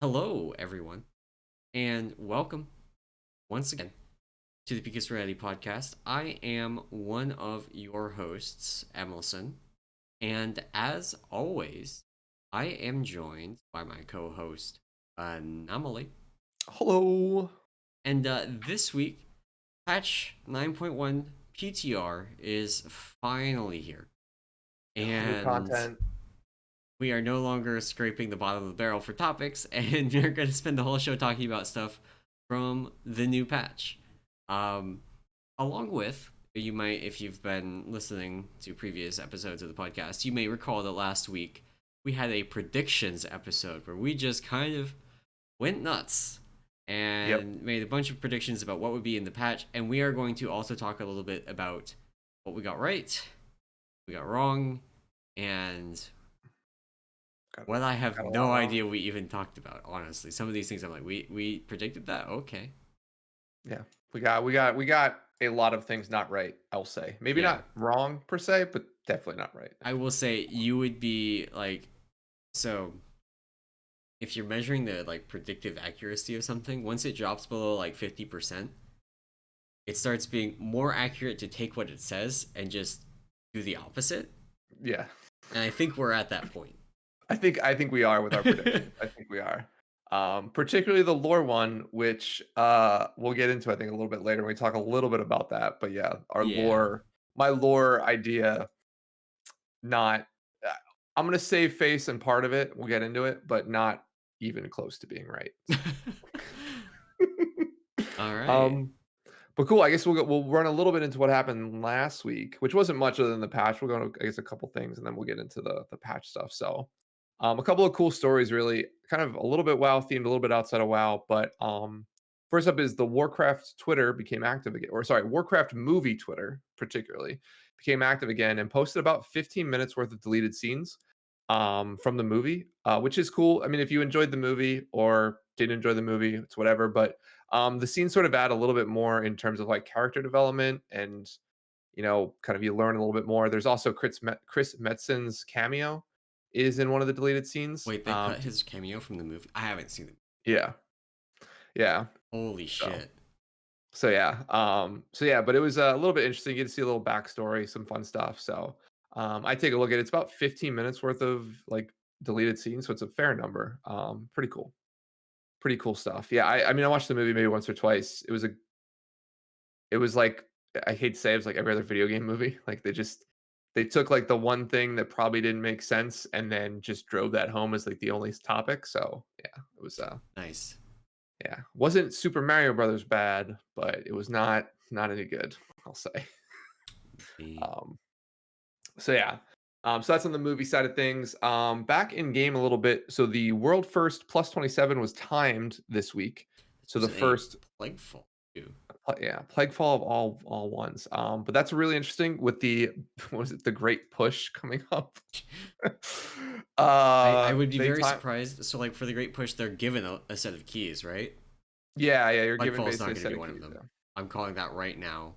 Hello, everyone, and welcome once again to the Pika Serenity podcast. I am one of your hosts, emallson, and as always, I am joined by my co-host, Anomoly. Hello. And this week, patch 9.1 PTR is finally here, New and content. we are no longer scraping the bottom of the barrel for topics, and we're going to spend the whole show talking about stuff from the new patch. Um, Along with, you might, if you've been listening to previous episodes of the podcast, you may recall that last week we had a predictions episode where we just kind of went nuts Yep. and made a bunch of predictions about what would be in the patch. And we are going to also talk a little bit about what we got right, we got wrong, and Got, what I have got a no lot wrong. idea we even talked about. Honestly, some of these things I'm like, we predicted that. Okay, Yeah. We got a lot of things not right, I'll say. Maybe yeah. not wrong per se, but definitely not right. I will say you would be like, so if you're measuring the like predictive accuracy of something, once it drops below like 50%, it starts being more accurate to take what it says and just do the opposite. Yeah. And I think we're at that point. I think we are with our predictions. I think we are. Particularly the lore one, which we'll get into I think a little bit later when we talk a little bit about that. But yeah, our Yeah. lore my lore idea not uh, I'm gonna save face and part of it. We'll get into it, but not even close to being right. So. All right. um, but cool. I guess we'll run a little bit into what happened last week, which wasn't much other than the patch. We'll go to I guess a couple things, and then we'll get into the patch stuff. So, a couple of cool stories, really, kind of a little bit WoW themed, a little bit outside of WoW. But first up is the Warcraft Twitter became active again, or sorry, Warcraft movie Twitter particularly became active again and posted about 15 minutes worth of deleted scenes from the movie, which is cool. I mean, if you enjoyed the movie or didn't enjoy the movie, it's whatever. But the scenes sort of add a little bit more in terms of like character development and kind of you learn a little bit more. There's also Chris Metzen's cameo is in one of the deleted scenes. Wait, they cut his cameo from the movie. I haven't seen it. Yeah, yeah. Holy So shit. so yeah, but it was a little bit interesting. You get to see a little backstory, some fun stuff. So I take a look at it. It's about 15 minutes worth of like deleted scenes, so it's a fair number. Pretty cool. Pretty cool stuff. Yeah, I mean I watched the movie maybe once or twice. It was like I hate to say it was like every other video game movie. Like they took like the one thing that probably didn't make sense and then just drove that home as like the only topic. So yeah, it was Nice. yeah. Wasn't Super Mario Brothers bad, but it was not any good, I'll say. The Um so yeah. So that's on the movie side of things. Back in game a little bit. So the world first plus 27 was timed this week. this So was the a first plagueful too. Yeah, Plaguefall of all ones. But that's really interesting with the what was it, the Great Push coming up. I would be They very time surprised. So like for the Great Push, they're given a set of keys, right? yeah, you're given Lightfall is not basically a going to set be of one of keys. them. Yeah, I'm calling that right now.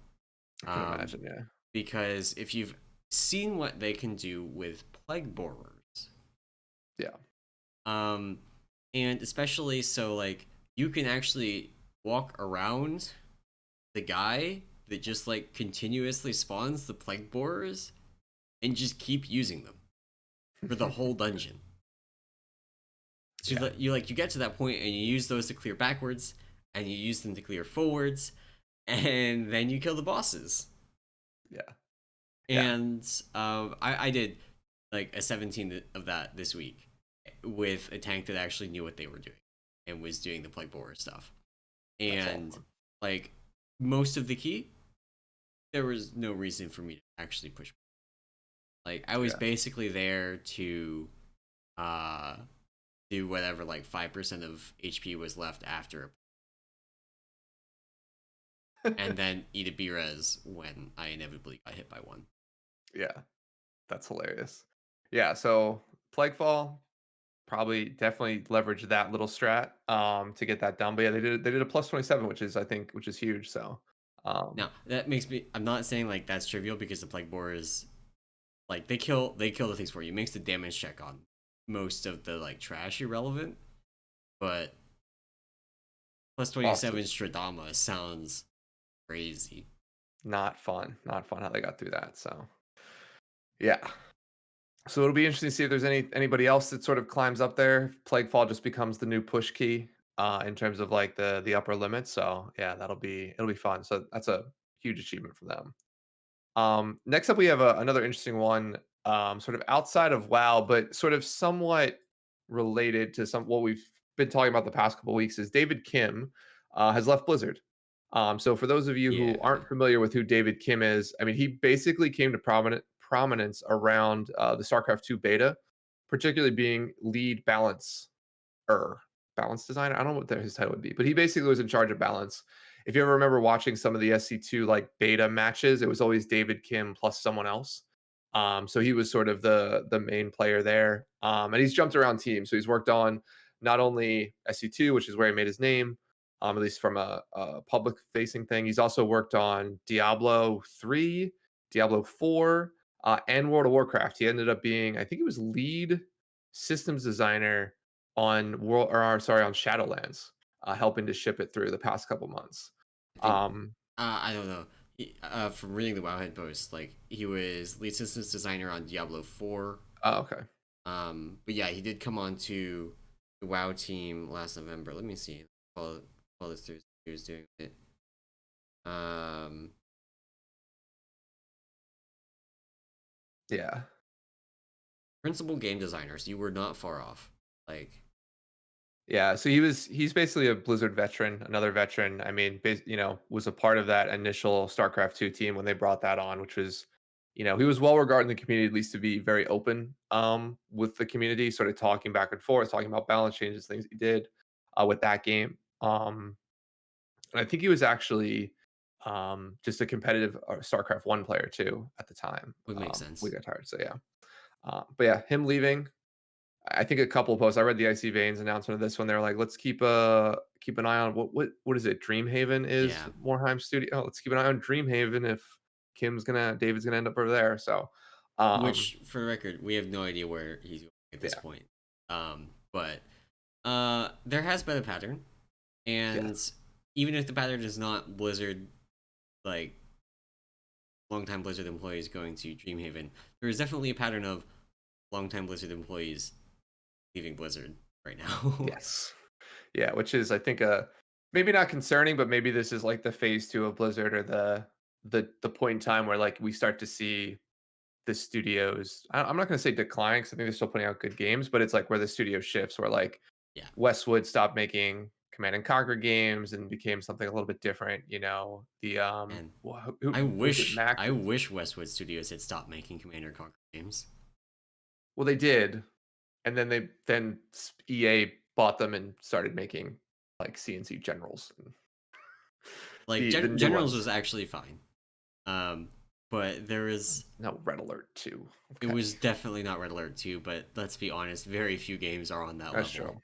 I can Um, imagine. Yeah, because if you've seen what they can do with plague borers, yeah, um, and especially so like you can actually walk around the guy that just like continuously spawns the plague borers and just keep using them for the whole dungeon. So yeah, you get to that point and you use those to clear backwards, and you use them to clear forwards, and then you kill the bosses. yeah, yeah. And I did like a 17 of that this week with a tank that actually knew what they were doing and was doing the plague borer stuff. That's all And fun. like most of the key, there was no reason for me to actually push. Like I was Yeah, basically there to uh do whatever like 5% of HP was left after, and then eat a B-res when I inevitably got hit by one. yeah. That's hilarious. Yeah. So Plaguefall probably definitely leveraged that little strat to get that done. But yeah, they did a plus 27, which is huge. So um Now that makes me. I'm not saying like that's trivial because the plague borer is like they kill the things for you. It makes the damage check on most of the like trash irrelevant. but plus Lost it. 27 Stradama sounds crazy. Not fun. Not fun how they got through that. So yeah. So it'll be interesting to see if there's anybody else that sort of climbs up there. Plaguefall just becomes the new push key in terms of like the upper limit. So yeah, it'll be fun. So that's a huge achievement for them. Next up, we have another interesting one, sort of outside of WoW, but sort of somewhat related to some what we've been talking about the past couple weeks. Is David Kim has left Blizzard. So for those of you who Yeah. aren't familiar with who David Kim is, I mean, he basically came to prominence around the StarCraft 2 beta, particularly being lead balance designer. I don't know what his title would be, but he basically was in charge of balance. If you ever remember watching some of the SC2 like beta matches, it was always David Kim plus someone else. So he was sort of the main player there. And he's jumped around teams. So he's worked on not only SC2, which is where he made his name, at least from a public facing thing. He's also worked on Diablo 3, Diablo 4, and World of Warcraft. He ended up being, I think he was lead systems designer on on Shadowlands, helping to ship it through the past couple months. I think Um, I don't know. From reading the Wowhead post, like he was lead systems designer on Diablo 4. oh, okay. But yeah, he did come on to the WoW team last November. Let me see. Follow this through. He was doing it. Um, Yeah. Principal game designers. You were not far off. Like, Yeah, so he's basically a Blizzard veteran, another veteran. I mean, was a part of that initial StarCraft 2 team when they brought that on, which was, he was well regarded in the community, at least to be very open with the community, sort of talking back and forth, talking about balance changes, things he did with that game. And I think he was actually just a competitive StarCraft 1 player too at the time. would make We sense. got tired, so yeah. But yeah, him leaving, I think a couple of posts. I read the Icy Veins announcement of this one. They're like, let's keep an eye on what is it? Dreamhaven is Yeah. Moreheim Studio. Oh, let's keep an eye on Dreamhaven if David's gonna end up over there. So, um, Which, for the record, we have no idea where he's going at this yeah, point. But there has been a pattern, yeah, and even if the pattern is not Blizzard, like longtime Blizzard employees going to Dreamhaven, there is definitely a pattern of longtime Blizzard employees leaving Blizzard right now. yes, yeah. Which is, I think, maybe not concerning, but maybe this is like the phase two of Blizzard or the point in time where like we start to see the studios. I'm not going to say decline because I think they're still putting out good games, but it's like where the studio shifts, where like Yeah, Westwood stopped making Command and Conquer games and became something a little bit different. The and who was it? I Maxis. wish Westwood Studios had stopped making Commander and Conquer games. Well, they did, and then EA bought them and started making like CNC Generals, and Like the new Generals ones. was actually fine, um, but there was No, Red Alert 2. it Okay, was definitely not Red Alert 2. But let's be honest, very few games are on that that's level. true.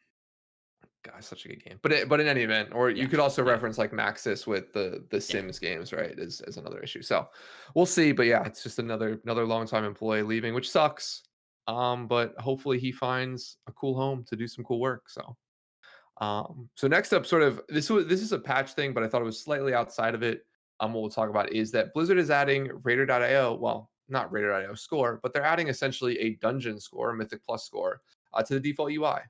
God, such a good game. But in any event, or you Yeah, could also yeah, reference like Maxis with the yeah. Sims games, right? As another issue. So we'll see. But yeah, it's just another long time employee leaving, which sucks. But hopefully he finds a cool home to do some cool work. So next up, sort of this is a patch thing, but I thought it was slightly outside of it. What we'll talk about is that Blizzard is adding Raider.io. Well, not Raider.io score, but they're adding essentially a dungeon score, Mythic Plus score, to the default UI.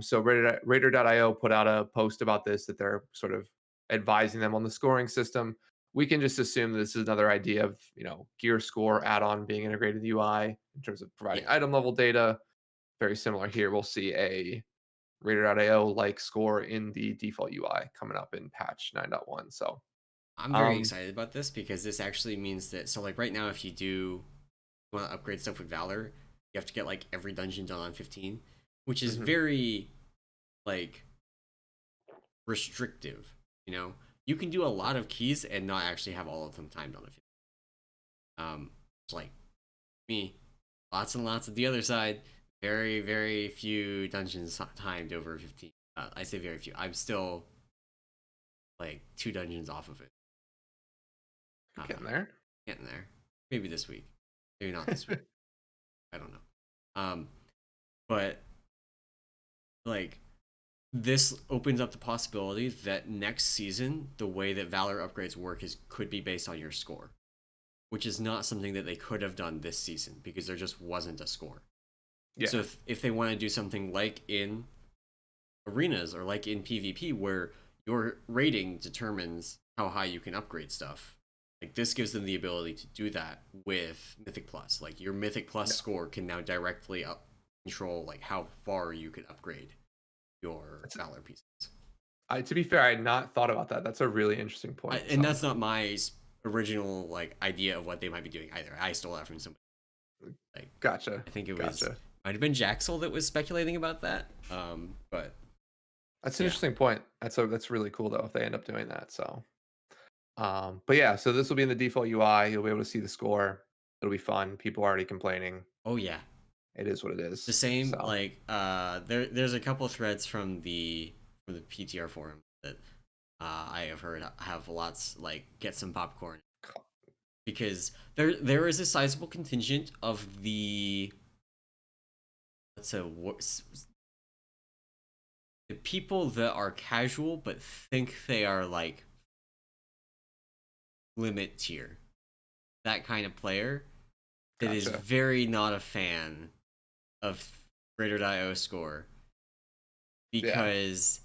So Raider.io put out a post about this that they're sort of advising them on the scoring system. We can just assume this is another idea of gear score add-on being integrated in the UI in terms of providing Yeah, item level data. Very similar here. We'll see a Raider.io like score in the default UI coming up in patch 9.1. So I'm very um excited about this because this actually means that like right now, if you do want to upgrade stuff with Valor, you have to get like every dungeon done on 15, which is mhm. very like restrictive. You can do a lot of keys and not actually have all of them timed on a 15. It's like me, lots and lots of the other side. Very, very few dungeons timed over 15. I say very few. I'm still like 2 dungeons off of it. You're Uh, getting there. Getting there. Maybe this week. Maybe not this week. I don't know. But like this opens up the possibility that next season the way that Valor upgrades work is could be based on your score, which is not something that they could have done this season because there just wasn't a score. So Yeah. if they want to do something like in arenas or like in PvP where your rating determines how high you can upgrade stuff, like this gives them the ability to do that with Mythic Plus. Like your Mythic Plus Yeah. score can now directly control like how far you can upgrade your That's, Valor pieces. to be fair, I had not thought about that. That's a really interesting point. And So that's not my original like idea of what they might be doing either. I stole that from somebody. Like gotcha. I think it was Gotcha. might have been Jaxel that was speculating about that. But That's an yeah. interesting point. That's really cool though if they end up doing that. So but yeah, so this will be in the default UI. You'll be able to see the score. It'll be fun. People are already complaining. Oh yeah. It is what it The is. same So like there's a couple of threads from the PTR forum that I have heard have lots like get some popcorn because there is a sizable contingent of the let's say the people that are casual but think they are like limit tier, that kind of player that is gotcha. very not a fan of greater.io score Yeah, because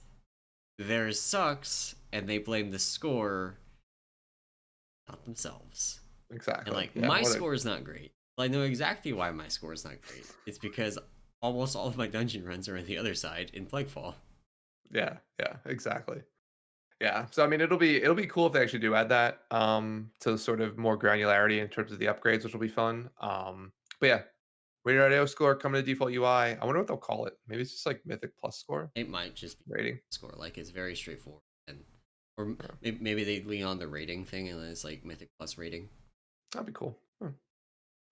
theirs sucks and they blame the score, not themselves. And exactly. like Yeah. my What a score is not great. I know exactly why my score is not great. It's because almost all of my dungeon runs are on the other side in Plaguefall. yeah, yeah, exactly. Yeah. So I mean it'll be cool if they actually do add that to sort of more granularity in terms of the upgrades, which will be fun. But yeah, Rated score coming to default UI. I wonder what they'll call it. Maybe it's just like Mythic Plus score It might just be rating. score. Like it's very straightforward. And or Yeah, maybe they lean on the rating thing and it's like Mythic Plus rating. that'd be cool.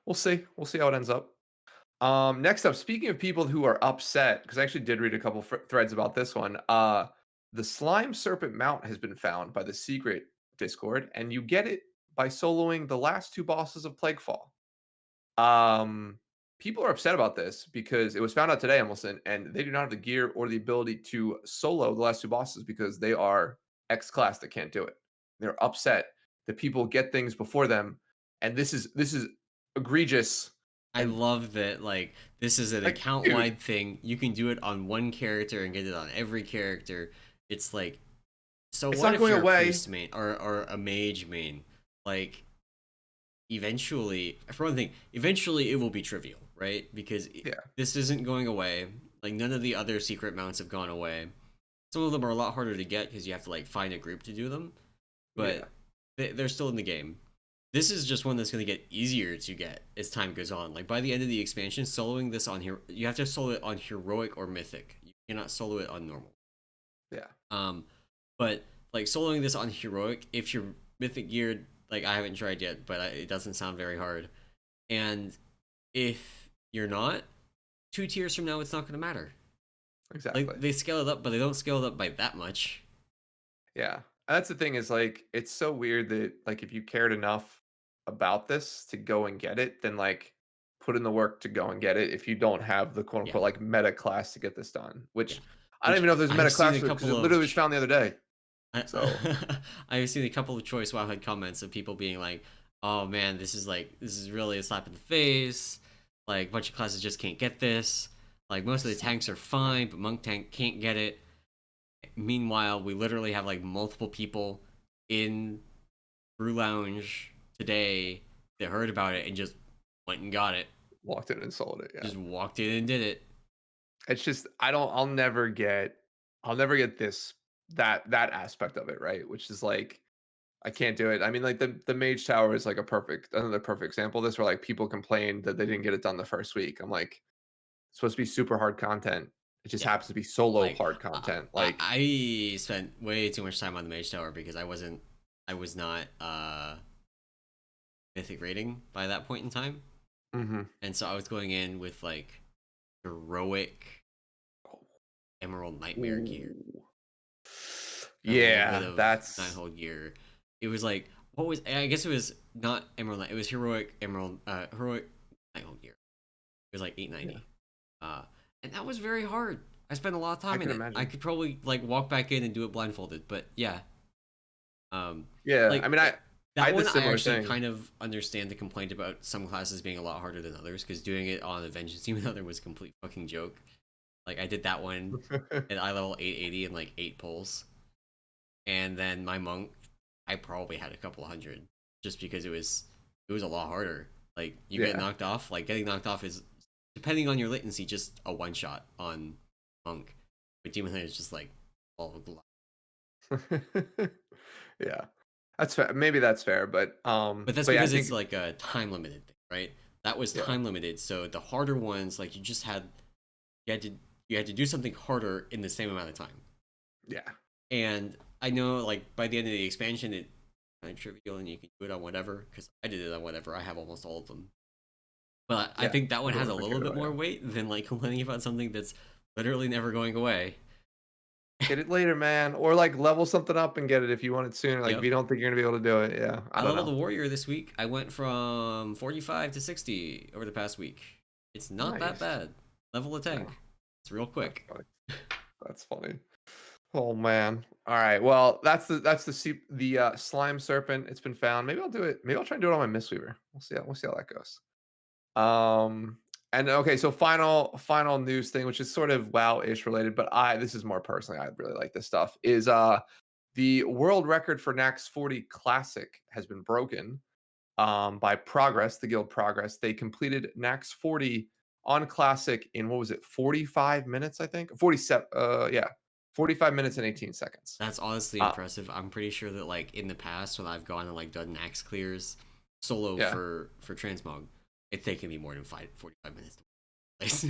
We'll see. We'll see how it ends up. Next up, speaking of people who are upset, because I actually did read a couple threads about this one. The Slime Serpent Mount has been found by the Secret Discord, and you get it by soloing the last two bosses of Plaguefall. Um, People are upset about this because it was found out today, Emallson, and they do not have the gear or the ability to solo the last two bosses because they are X class that can't do it. They're upset that people get things before them, and this is egregious. I And love that like this is an like, account dude, wide thing. You can do it on one character and get it on every character. It's like so it's what not if going you're a away. priest main or a mage main? Like eventually, for one thing, eventually it will be trivial, right? Because Yeah, this isn't going away. Like none of the other secret mounts have gone away. Some of them are a lot harder to get because you have to like find a group to do them, yeah, but they're still in the game. This is just one that's going to get easier to get as time goes on. Like by the end of the expansion, soloing this on here, you have to solo it on heroic or mythic. You cannot solo it on normal. yeah. Um, but like soloing this on heroic, if you're mythic geared, like I haven't tried yet, but it doesn't sound very hard. And if you're not, 2 tiers from now, it's not going to matter. Exactly. Like they scale it up, but they don't scale it up by that much. Yeah. And that's the thing is like it's so weird that like if you cared enough about this to go and get it, then like put in the work to go and get it if you don't have the quote Yeah, unquote like meta class to get this done. yeah. Which I don't Which even know if there's a I've meta seen class a for it because couple it of literally was found the other day. I, So I've seen a couple of choice wildhead comments of people being like, "Oh man, this is really a slap in the face. Like, a bunch of classes just can't get this. Like, most of the tanks are fine, but monk tank can't get it." Meanwhile, we literally have like multiple people in Brew Lounge today that heard about it and just went and got it. walked in and sold it. Yeah. Just walked in and did it. It's just I'll never get this that aspect of it, right? Which is like I can't do it. I mean, like the Mage Tower is like another perfect example of this where like people complained that they didn't get it done the first week. I'm like, it's supposed to be super hard content. It just Yeah, happens to be solo like hard content. Like, I spent way too much time on the Mage Tower because I was not mythic rating by that point in time, hmm and so I was going in with like heroic Emerald Nightmare gear, ooh. a little bit Yeah, of that's Nighthole gear. It was like what was I guess it was not Emerald Night, it was heroic Nighthole gear. It was like yeah. 890, and that was very hard. I spent a lot of I time in can it. I imagine. could probably like walk back in and do it blindfolded, but yeah. Yeah, I Like mean, I that had the one, I similar actually thing. kind of understand the complaint about some classes being a lot harder than others because doing it on a vengeance team with other was a complete fucking joke. Like I did that one at eye level 880 and like 8 pulls, and then my monk, I probably had a couple hundred just because it was a lot harder. Like you get Yeah. knocked off. Like getting knocked off is, depending on your latency, just a one shot on monk. But demon hunter is just like all of the. Yeah. That's fair. Maybe that's fair, But that's but yeah, I because it's think like a time limited thing, right? That was yeah. time limited, so the harder ones, like you had to you had to do something harder in the same amount of time. Yeah. And I know, like by the end of the expansion, it kind of trivial, and you can do it on whatever. Because I did it on whatever. I have almost all of them. But I Yeah. think that one The has a ones I little cared bit about, more yeah. weight than like complaining about something that's literally never going away. Get it later, man. Or like level something up and get it if you want it sooner. Like if Yep. you don't think you're gonna be able to do it. Yeah. I I don't leveled know. the warrior this week. I went from 45 to 60 over the past week. It's not that Nice. bad. Level a Oh, tank. It's real that's quick. funny. That's funny. Oh man. All right. Well, that's the slime serpent. It's been found. Maybe I'll do it. Maybe I'll try and do it on my Mistweaver. We'll see how that goes. Um and okay, so final news thing, which is sort of WoW-ish related, but I this is more personally, I really like this stuff, is the world record for Nax 40 Classic has been broken by Progress, the guild Progress. They completed Nax 40 on Classic in what was it, 45 minutes, I think? 47 yeah. 45 minutes and 18 seconds. That's honestly Uh impressive. I'm pretty sure that like in the past when I've gone and like done axe clears solo yeah. for transmog, it's taken me more than 45 minutes to place.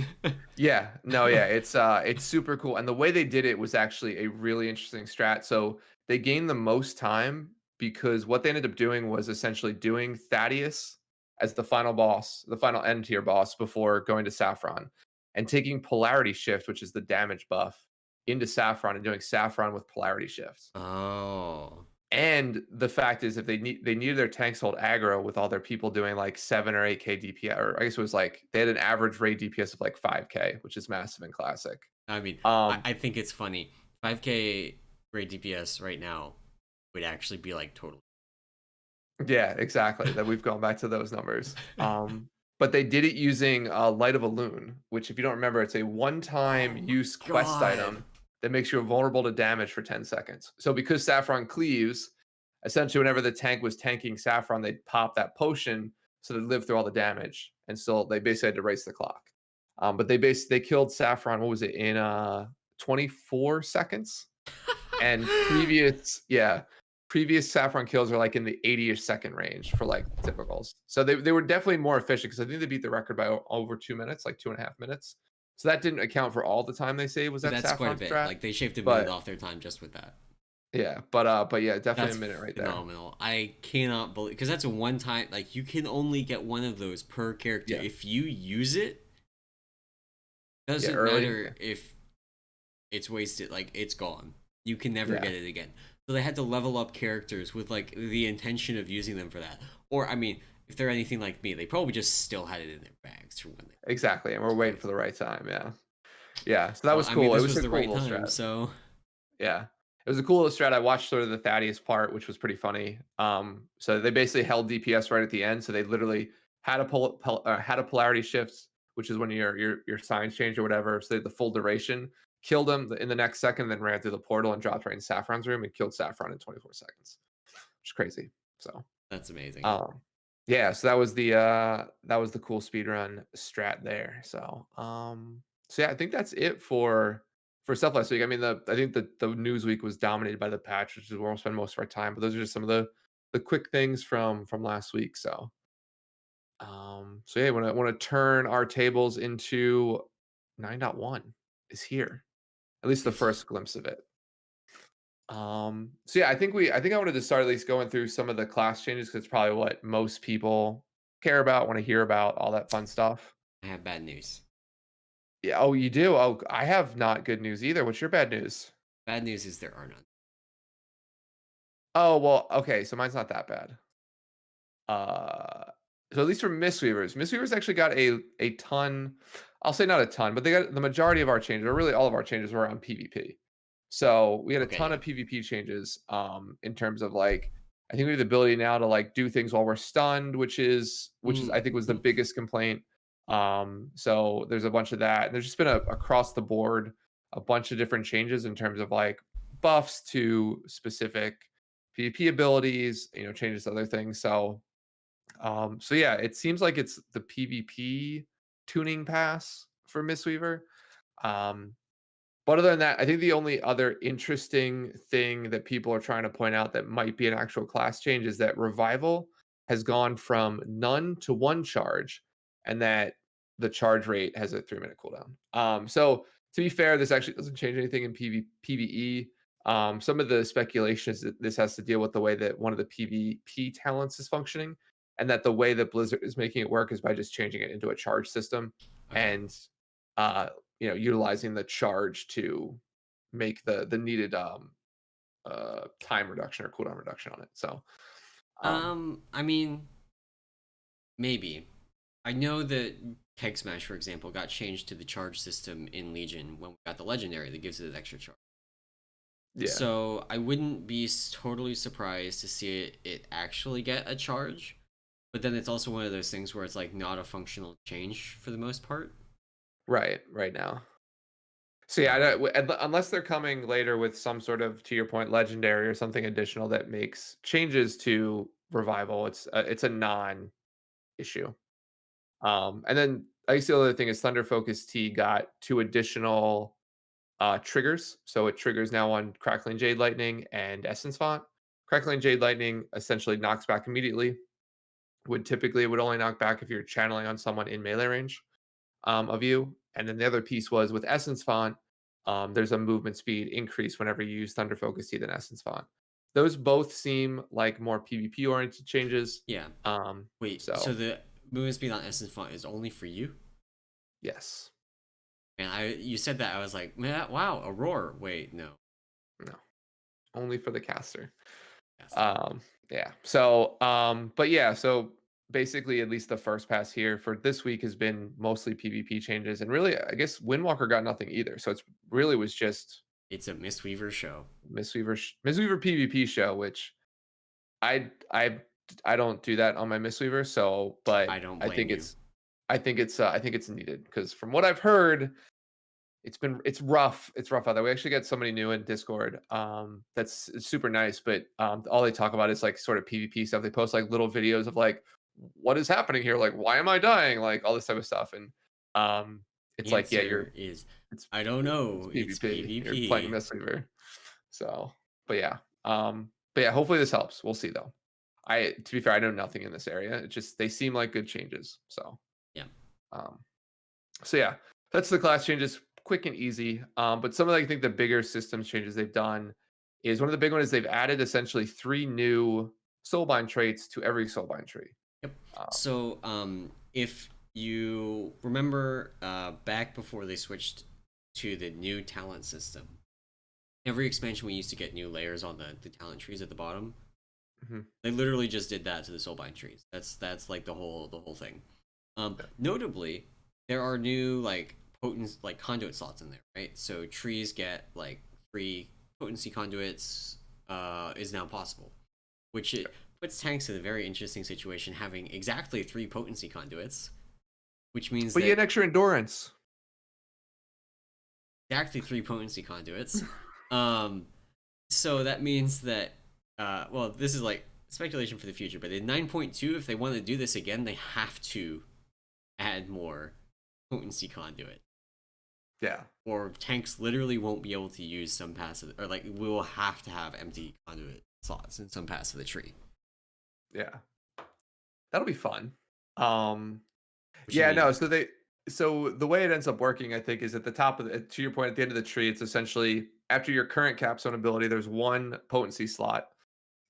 Yeah, no, yeah, it's super cool, and the way they did it was actually a really interesting strat. So they gained the most time because what they ended up doing was essentially doing Thaddeus as the final boss, the final end tier boss before going to Saffron, and taking Polarity Shift, which is the damage buff, into Saffron and doing Saffron with Polarity Shift. Oh, And the fact is, if they needed their tanks hold aggro with all their people doing like 7 or 8K DPS, or I guess it was like they had an average raid DPS of like 5K, which is massive in classic. I mean, Um, I think it's funny. 5K raid DPS right now would actually be like total. yeah, exactly. That we've gone back to those numbers. But they did it using Light of a Loon, which, if you don't remember, it's a one-time Oh my use quest god. item that makes you vulnerable to damage for 10 seconds. So because Saffron cleaves, essentially whenever the tank was tanking Saffron, they'd pop that potion so they'd live through all the damage, and still they basically had to race the clock. But they killed Saffron. What was it in 24 seconds? And previous Saffron kills are like in the 80ish second range for like typicals. So they were definitely more efficient because I think they beat the record by over 2 minutes, like 2.5 minutes. So that didn't account for all the time they saved was that That's quite a Saffron bit. strat. Like they shaved a minute But off their time just with that. yeah, but yeah, definitely That's a minute right there. phenomenal. I cannot believe, because that's a one time, like you can only get one of those per character. Yeah. If you use it, Yeah, doesn't early. matter if it's wasted, like it's gone. You can never Yeah. get it again. So they had to level up characters with like the intention of using them for that. Or I mean, if they're anything like me, they probably just still had it in their bags for when they Exactly. And we're waiting for closed. the right time. Yeah. Yeah. So that Well, was I mean, cool. It this was was a the cool right little time, strat. so Yeah. It was a cool little strat. I watched sort of the Thaddeus part, which was pretty funny. So they basically held DPS right at the end. So they literally had had a polarity shift, which is when your signs change or whatever. So they had the full duration, killed him in the next second, then ran through the portal and dropped right in Saffron's room and killed Saffron in 24 seconds, which is crazy. So that's amazing. um, yeah, so that was the cool speedrun strat there. So yeah, I think that's it for stuff last week. I mean, I think the news week was dominated by the patch, which is where we'll spend most of our time. But those are just some of the quick things from last week. So yeah, want to turn our tables into 9.1 is here. At least the Yes. first glimpse of it. So yeah, I think I wanted to start at least going through some of the class changes because it's probably what most people care about, want to hear about, all that fun stuff. I have bad news. Yeah. Oh, you do? Oh, I have not good news either. What's your bad news? Bad news is there are none. Oh, well, okay, so mine's not that bad. Uh so at least for Mistweavers. Mistweavers actually got a ton. I'll say not a ton, but they got the majority of our changes, or really all of our changes, were around PvP. So we had a Okay, ton yeah. of PvP changes. In terms of like, I think we have the ability now to like do things while we're stunned, which is I think was the Mm-hmm. biggest complaint. So there's a bunch of that, and there's just been a across the board a bunch of different changes in terms of like buffs to specific PvP abilities, changes to other things. So yeah, it seems like it's the PvP tuning pass for Mistweaver. Um, but other than that, I think the only other interesting thing that people are trying to point out that might be an actual class change is that Revival has gone from none to one charge, and that the charge rate has a 3-minute cooldown. So to be fair, this actually doesn't change anything in PvE. Some of the speculation is that this has to deal with the way that one of the PvP talents is functioning, and that the way that Blizzard is making it work is by just changing it into a charge system. Okay. And uh, utilizing the charge to make the needed time reduction or cooldown reduction on it. So I mean, maybe. I know that Keg Smash, for example, got changed to the charge system in Legion when we got the legendary that gives it an extra charge. yeah, So I wouldn't be totally surprised to see it actually get a charge. But then it's also one of those things where it's like not a functional change for the most part. right now. So yeah, So unless they're coming later with some sort of, to your point, legendary or something additional that makes changes to revival, it's a non-issue. And then I guess the other thing is Thunder Focus T got 2 additional triggers. So it triggers now on Crackling Jade Lightning and Essence Font. Crackling Jade Lightning essentially knocks back immediately. It would only knock back if you're channeling on someone in melee range of you. And then the other piece was with Essence Font, there's a movement speed increase whenever you use Thunder Focus Tea than Essence Font. Those both seem like more PvP oriented changes. yeah. Um, Wait, so so the movement speed on Essence Font is only for you? yes, And you said that I was like, man, wow, a roar. Wait, no. no, only for the caster. Yes. Um, yeah. But yeah, so basically, at least the first pass here for this week has been mostly PvP changes, and really, I guess Windwalker got nothing either. So it's really was just It's a Mistweaver show. Mistweaver PvP show, which I I I don't do that on my Mistweaver. So, but I don't I blame think you. it's needed because from what I've heard, it's rough. It's rough out there. We actually got somebody new in Discord. That's super nice, but all they talk about is like sort of PvP stuff. They post like little videos of like what is happening here, like why am I dying, like all this type of stuff, and um, it's The like yeah, answer is it's I don't it's know. It's PvP. You're playing PvP. Mistweaver, so but yeah, hopefully this helps. We'll see though. To be fair, I know nothing in this area. It just they seem like good changes. Yeah. Um, so yeah, that's the class changes, quick and easy. But some of I think the bigger systems changes they've done is one of the big ones is they've added essentially 3 new Soulbind traits to every Soulbind tree. Yep. Um, So, if you remember, back before they switched to the new talent system, every expansion we used to get new layers on the talent trees at the bottom. mhm, They literally just did that to the Soulbind trees. That's like the whole thing. yeah. Notably, there are new like potent like conduit slots in there, right? So trees get like 3 potency conduits is now possible, which it puts tanks in a very interesting situation, having exactly 3 potency conduits, which means But you that get extra endurance. exactly 3 potency conduits. Um, so that means that well, this is like speculation for the future, but in 9.2, if they want to do this again, they have to add more potency conduit, Yeah, or tanks literally won't be able to use some passive, or like we will have to have empty conduit slots in some pass of the tree. yeah, that'll be fun. Um, What you Yeah, no. mean? So the way it ends up working, I think, is at the top of to your point, at the end of the tree, it's essentially after your current capstone ability, there's one potency slot.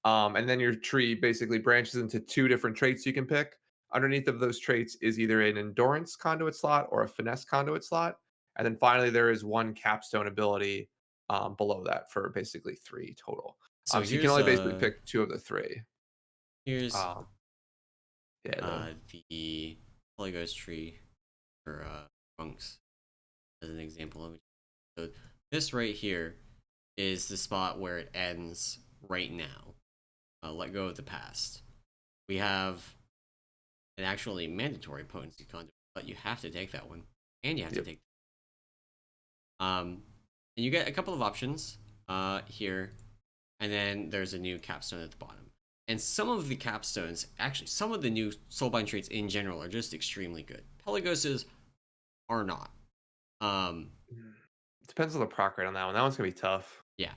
And then your tree basically branches into 2 different traits you can pick. Underneath of those traits is either an endurance conduit slot or a finesse conduit slot. And then finally there is one capstone ability below that for basically 3 total. So So you can only basically pick 2 of the 3. here's Um, yeah, the Polyghost tree for Trunks as an example. So this right here is the spot where it ends right now. Let go of the past. We have an actually mandatory potency conduit, but you have to take that one, and you have to Yep. take. And you get a couple of options here, and then there's a new capstone at the bottom. And some of the capstones, actually, some of the new Soulbind traits in general are just extremely good. Pelagoses are not. Depends on the proc rate on that one. That one's gonna be tough. Yeah.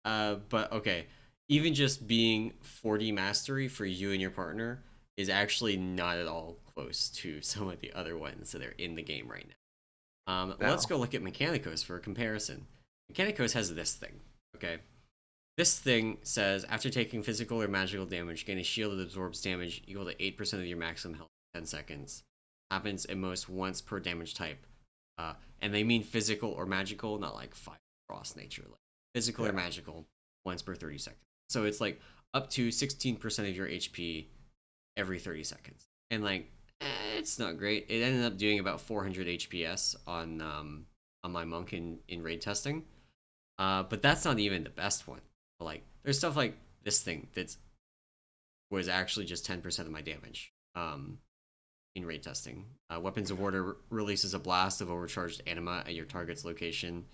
But okay, even just being 40 mastery for you and your partner is actually not at all close to some of the other ones that are in the game right now. Let's No. go look at Mechanicos for a comparison. Mechanicos has this thing, okay? This thing says, after taking physical or magical damage, gain a shield that absorbs damage equal to 8% of your maximum health in 10 seconds. Happens at most once per damage type. And they mean physical or magical, not like fire, frost, nature. Like physical or magical, once per 30 seconds. So it's like up to 16% of your HP every 30 seconds. And like, it's not great. It ended up doing about 400 HPS on my monk in raid testing. But that's not even the best one. Like, there's stuff like this thing that was actually just 10% of my damage in raid testing. Weapons of Order releases a blast of overcharged anima at your target's location,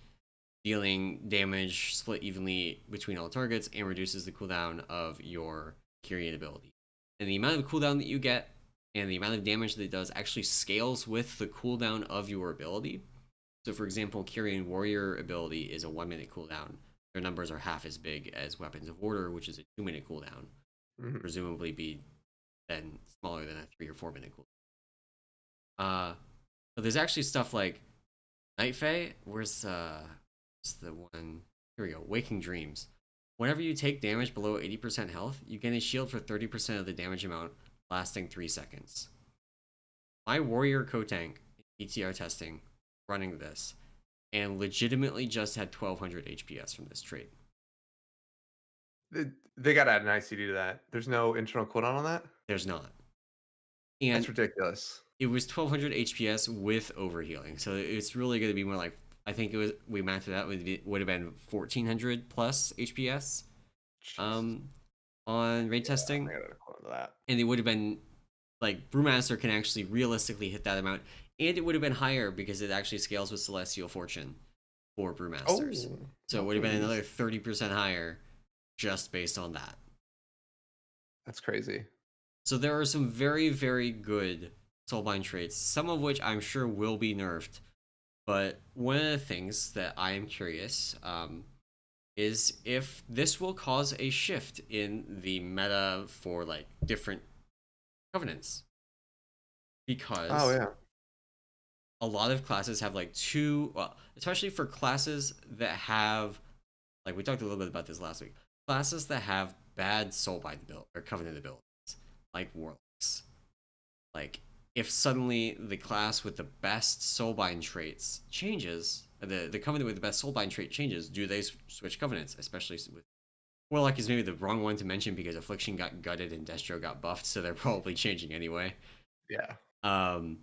dealing damage split evenly between all targets, and reduces the cooldown of your Kyrian ability. And the amount of cooldown that you get and the amount of damage that it does actually scales with the cooldown of your ability. So, for example, Kyrian Warrior ability is a 1 minute cooldown. Their numbers are half as big as Weapons of Order, which is a 2 minute cooldown. Presumably be then smaller than a 3 or 4 minute cooldown. But there's actually stuff like Night Fae. Where's the one? Here we go. Waking Dreams. Whenever you take damage below 80% health, you gain a shield for 30% of the damage amount, lasting 3 seconds. My Warrior Kotank in PTR testing running this, and legitimately just had 1200 HPS from this trait. They gotta add an ICD to that. There's no internal cooldown on that? There's not. That's And ridiculous. it was 1200 HPS with overhealing. So it's really going to be more like, I think it was, we maxed it out, would have been 1400 plus HPS Jesus. on raid Yeah, I testing. gotta add a cooldown to that. And it would have been like, Brewmaster can actually realistically hit that amount. And it would have been higher because it actually scales with Celestial Fortune for Brewmasters. Oh, So it would have been another nice. 30% higher just based on that. That's crazy. So there are some very, very good Soulbind traits, some of which I'm sure will be nerfed. But one of the things that I am curious is if this will cause a shift in the meta for like different covenants. Oh Because yeah. a lot of classes have like two, well, especially for classes that have, like we talked a little bit about this last week, classes that have bad Soulbind ability or covenant abilities, like Warlocks. Like, if suddenly the class with the best Soulbind traits changes, the covenant with the best Soulbind trait changes, do they switch covenants? Especially with Warlock is maybe the wrong one to mention because Affliction got gutted and Destro got buffed, so they're probably changing anyway. Yeah. Um,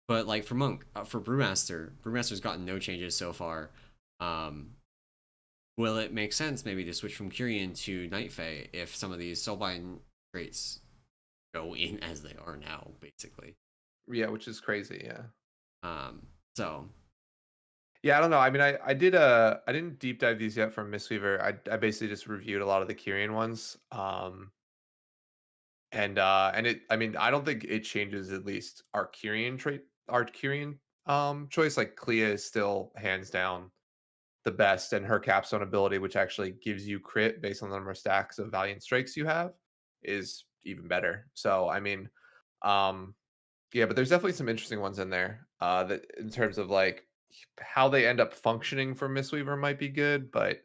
but like for Monk, for Brewmaster's gotten no changes so far. Um, will it make sense maybe to switch from Kyrian to Night Fae if some of these Soulbind traits go in as they are now, basically? Yeah, which is crazy, yeah. So Yeah, I don't know. I mean, I didn't deep dive these yet from Mistweaver. I basically just reviewed a lot of the Kyrian ones. And it I mean, I don't think it changes at least our Kyrian choice. Like Clea is still hands down the best, and her capstone ability, which actually gives you crit based on the number of stacks of Valiant Strikes you have, is even better. So I mean, um yeah, but there's definitely some interesting ones in there. That in terms of like how they end up functioning for Mistweaver might be good, but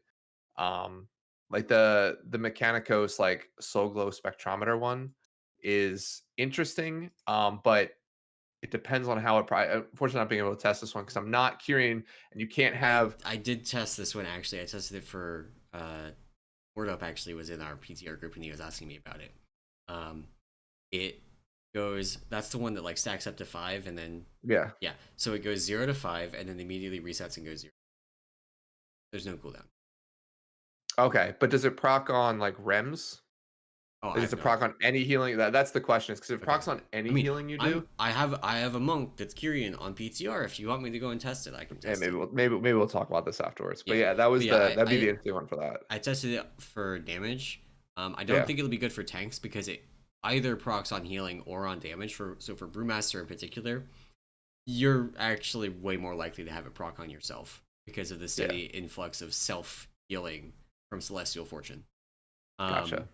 um, like the Mechanicos like Soul Glow Spectrometer one is interesting. But it depends on how it. Unfortunately, not being able to test this one because I'm not Kyrian, and you can't have. I did test this one actually. I tested it for Word Up actually was in our PTR group and he was asking me about it. Um, it goes that's the one that like stacks up to 5 and then Yeah. yeah. So it goes 0 to 5 and then immediately resets and goes 0. There's no cooldown. Okay, but does it proc on like rems? Oh, Like, I does have it no proc idea. on any healing? That's the question. Is because if it Okay. procs on I any mean, healing you do, I have a monk that's Kyrian on PTR. If you want me to go and test it, I can and test it. maybe we'll talk about this afterwards. But Yeah. yeah, that But was yeah, that'd be the interesting one for that. I tested it for damage. I don't Yeah, think it'll be good for tanks because it either procs on healing or on damage. For Brewmaster in particular, you're actually way more likely to have it proc on yourself because of the yeah, steady influx of self healing from Celestial Fortune. gotcha. Um,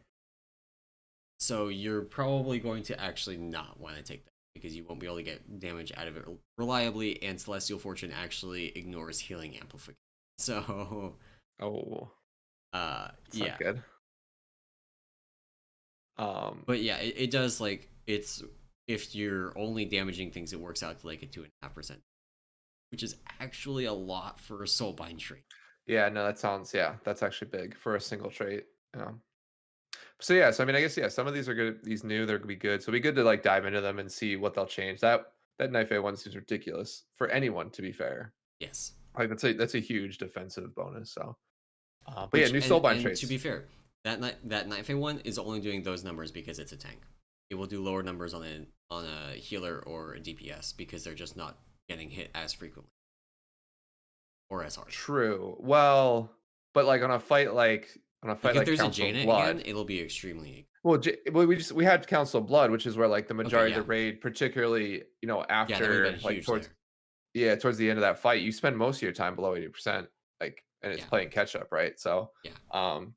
so you're probably going to actually not want to take that because you won't be able to get damage out of it reliably, and Celestial Fortune actually ignores healing amplification. So, Oh, that's not yeah. good. Um, But yeah, it does like it's if you're only damaging things, it works out to like a 2.5%, which is actually a lot for a Soulbind trait. yeah, no, yeah, that's actually big for a single trait. So yeah, so I mean, I guess yeah, some of these are good. These new, they're gonna be good. So it'd be good to like dive into them and see what they'll change. That knife A one seems ridiculous for anyone, to be fair. Yes. Like that's a huge defensive bonus. So, but yeah, Which new soulbind and to be traits. fair, that Night Fae one is only doing those numbers because it's a tank. It will do lower numbers on a healer or a DPS because they're just not getting hit as frequently or as hard. True. Well, but like on a Like fight if like there's a Council of Janet again, Blood. it'll be extremely Well, we had Council of Blood, which is where like the okay. majority of Yeah, the raid, particularly yeah, that would have been after like huge there. towards the end of that fight, you spend most of your time below 80%, like, and it's Yeah, playing catch up, right? So, yeah, um,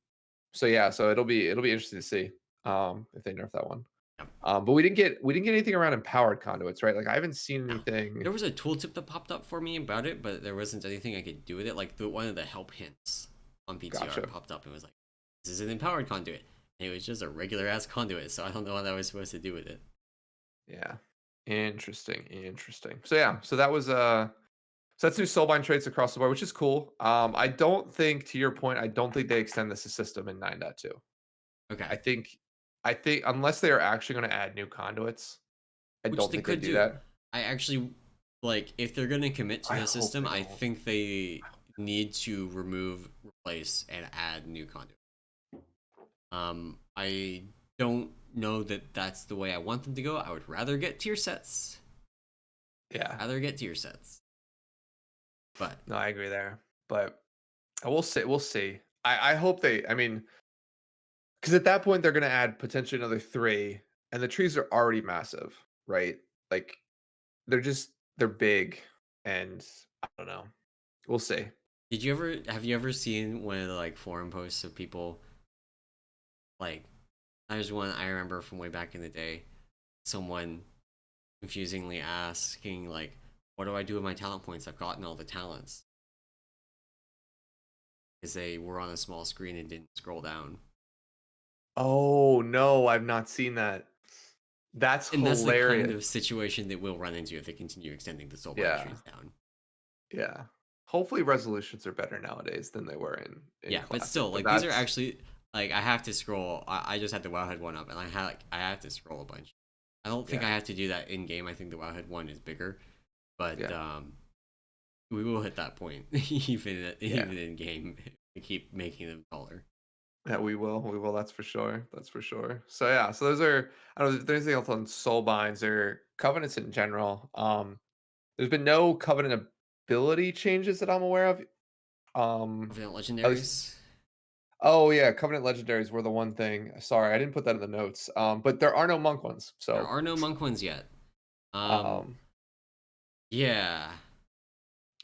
so yeah, so it'll be interesting to see if they nerf that one. yeah. But we didn't get anything around empowered conduits, right? Like I haven't seen No, anything. there was a tooltip that popped up for me about it, but there wasn't anything I could do with it. Like one of the help hints on PTR Gotcha. popped up and was like, "This is an empowered conduit," and it was just a regular ass conduit. So I don't know what I was supposed to do with it. Yeah. Interesting. Interesting. So yeah, so that's new soulbind traits across the board, which is cool. I don't think, to your point, I don't think they extend this system in 9.2. Okay, I think I think unless they are actually going to add new conduits, I which don't they think they could do do. that. I actually like if they're gonna commit to I the hope system. they I don't. think they need to remove, replace, and add new conduit. I don't know that that's the way I want them to go. I would rather get tier sets. Yeah. Rather get tier sets. But No, I agree there. But we'll see. We'll see. I hope they. I mean, because at that point they're going to add potentially another three, and the trees are already massive, right? Like they're big, and I don't know. We'll see. did you ever have you ever seen one of the like forum posts of people like there's one I remember from way back in the day, someone confusingly asking like, what do I do with my talent points? I've gotten all the talents. Because they were on a small screen and didn't scroll down. Oh no, I've not seen that. That's And that's the kind hilarious. of situation that we'll run into if they continue extending the soulbind Yeah. trees down. Yeah. Hopefully resolutions are better nowadays than they were in Yeah, but still, classic. But like these are that's actually like I have to scroll. I just had the Wowhead one up, and I have to scroll a bunch. I don't think yeah. I have to do that in game. I think the Wowhead one is bigger, but Yeah. we will hit that point Yeah. even in game. We keep making them taller. Yeah, we will. We will. That's for sure. That's for sure. So yeah. So those are. I don't know if there's anything else on soul binds or covenants in general. There's been no covenant ability changes that I'm aware of. Covenant At least. legendaries. Oh yeah, covenant legendaries were the one thing. Sorry, I didn't put that in the notes. But there are no monk ones. There So are no monk ones yet. Um, um, yeah.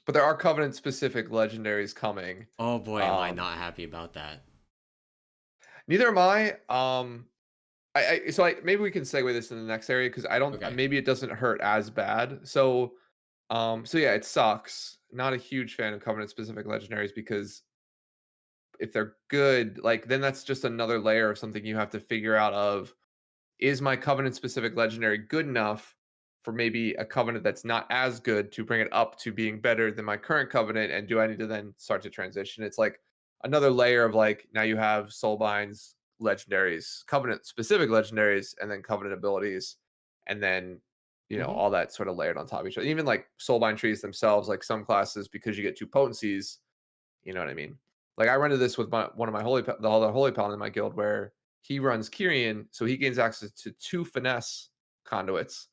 but there are covenant specific legendaries coming. Oh boy, am I Um, not happy about that. neither am I. Maybe we can segue this in the next area because I don't. Okay. Maybe it doesn't hurt as bad. So yeah, it sucks. Not a huge fan of covenant specific legendaries because if they're good, like then that's just another layer of something you have to figure out of is my covenant specific legendary good enough for maybe a covenant that's not as good to bring it up to being better than my current covenant, and do I need to then start to transition? It's like another layer of like now you have soulbinds legendaries, covenant specific legendaries, and then covenant abilities, and then Hmm. all that sort of layered on top of each other. Even like soulbind trees themselves, like some classes, because you get two potencies, you know what I mean? Like I run into this with one of my the other holy paladin in my guild where he runs Kyrian, so he gains access to two finesse conduits,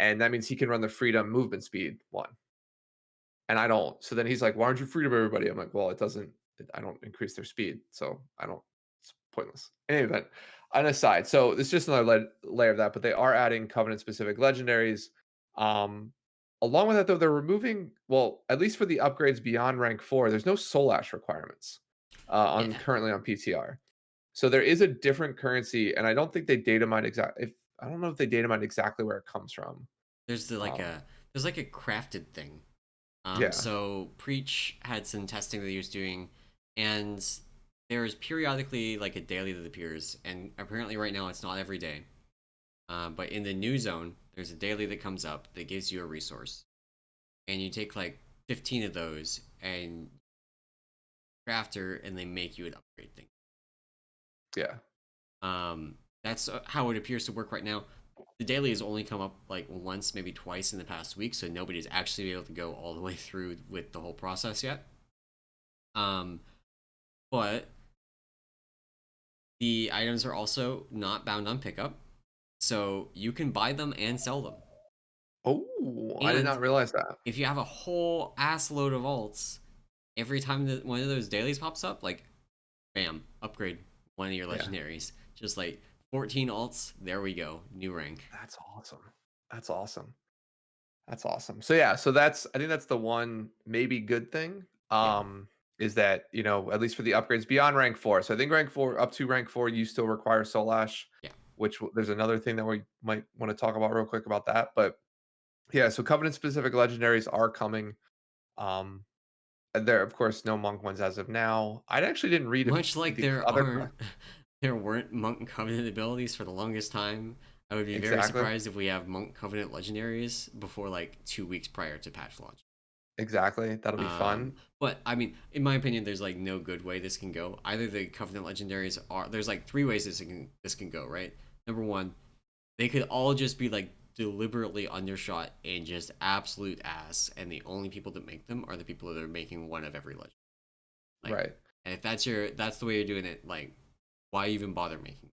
and that means he can run the freedom movement speed one, and I don't. So then he's like, "Why aren't you freedom everybody?" I'm like, "Well, it doesn't. I don't increase their speed, so I don't. It's pointless." Anyway, an aside. So it's just another layer of that, but they are adding covenant specific legendaries. Um, Along with that, though, they're removing, well, at least for the upgrades beyond rank 4, there's no soul ash requirements on Yeah, currently on PTR. So there is a different currency, and I don't think they data mine exactly. If I don't know if they data mine exactly where it comes from. there's the, like Um, a crafted thing. yeah, So Preach had some testing that he was doing, and there's periodically like a daily that appears, and apparently right now it's not every day. But in the new zone, there's a daily that comes up that gives you a resource, and you take like 15 of those and crafter, and they make you an upgrade thing. yeah. That's how it appears to work right now. The daily has only come up like once, maybe twice in the past week, so nobody's actually been able to go all the way through with the whole process yet. Um, but the items are also not bound on pickup, so you can buy them and sell them. Oh, I did And not realize that. if you have a whole ass load of alts, every time that one of those dailies pops up, like bam, upgrade one of your Yeah, legendaries. Just like 14 alts, there we go, new rank. that's awesome. That's awesome. That's awesome. So yeah, so that's I think that's the one maybe good thing. Yeah, Is that at least for the upgrades beyond rank 4. So I think rank 4 up to rank 4 you still require Soul Ash, yeah. which there's another thing that we might want to talk about real quick about that. But yeah, so covenant specific legendaries are coming. Um and there of course no monk ones as of now. I actually didn't read if Much like the there other aren't, there weren't monk covenant abilities for the longest time. I would be very exactly. surprised if we have monk covenant legendaries before like 2 weeks prior to patch launch. Exactly. That'll be fun. But I mean, in my opinion, there's like no good way this can go. Either the covenant legendaries are there's like three ways this can go, right? Number one, they could all just be like deliberately undershot and just absolute ass, and the only people that make them are the people that are making one of every legend. Like, Right. and if that's the way you're doing it, like, why even bother making?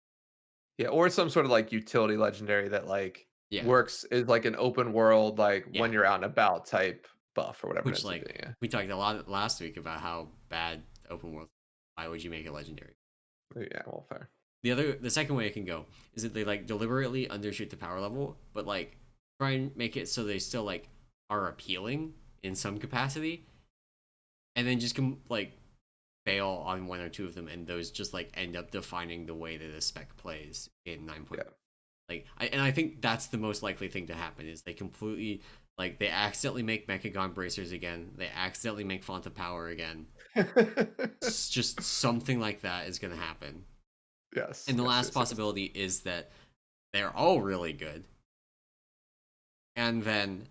Yeah, or some sort of like utility legendary that like Yeah, works is like an open world, like yeah. when you're out and about type buff or whatever it Which ends up like being. Yeah. we talked a lot last week about how bad open world. Why would you make it legendary? Yeah, well, fair. The second way it can go is that they like deliberately undershoot the power level, but like try and make it so they still like are appealing in some capacity, and then just like fail on one or two of them, and those just like end up defining the way that a spec plays in 9. Yeah. Like, I think that's the most likely thing to happen is they completely like they accidentally make Mechagon bracers again, they accidentally make Font of Power again. It's just something like that is going to happen. Yes, And the yes, last yes, yes. possibility is that they're all really good, and then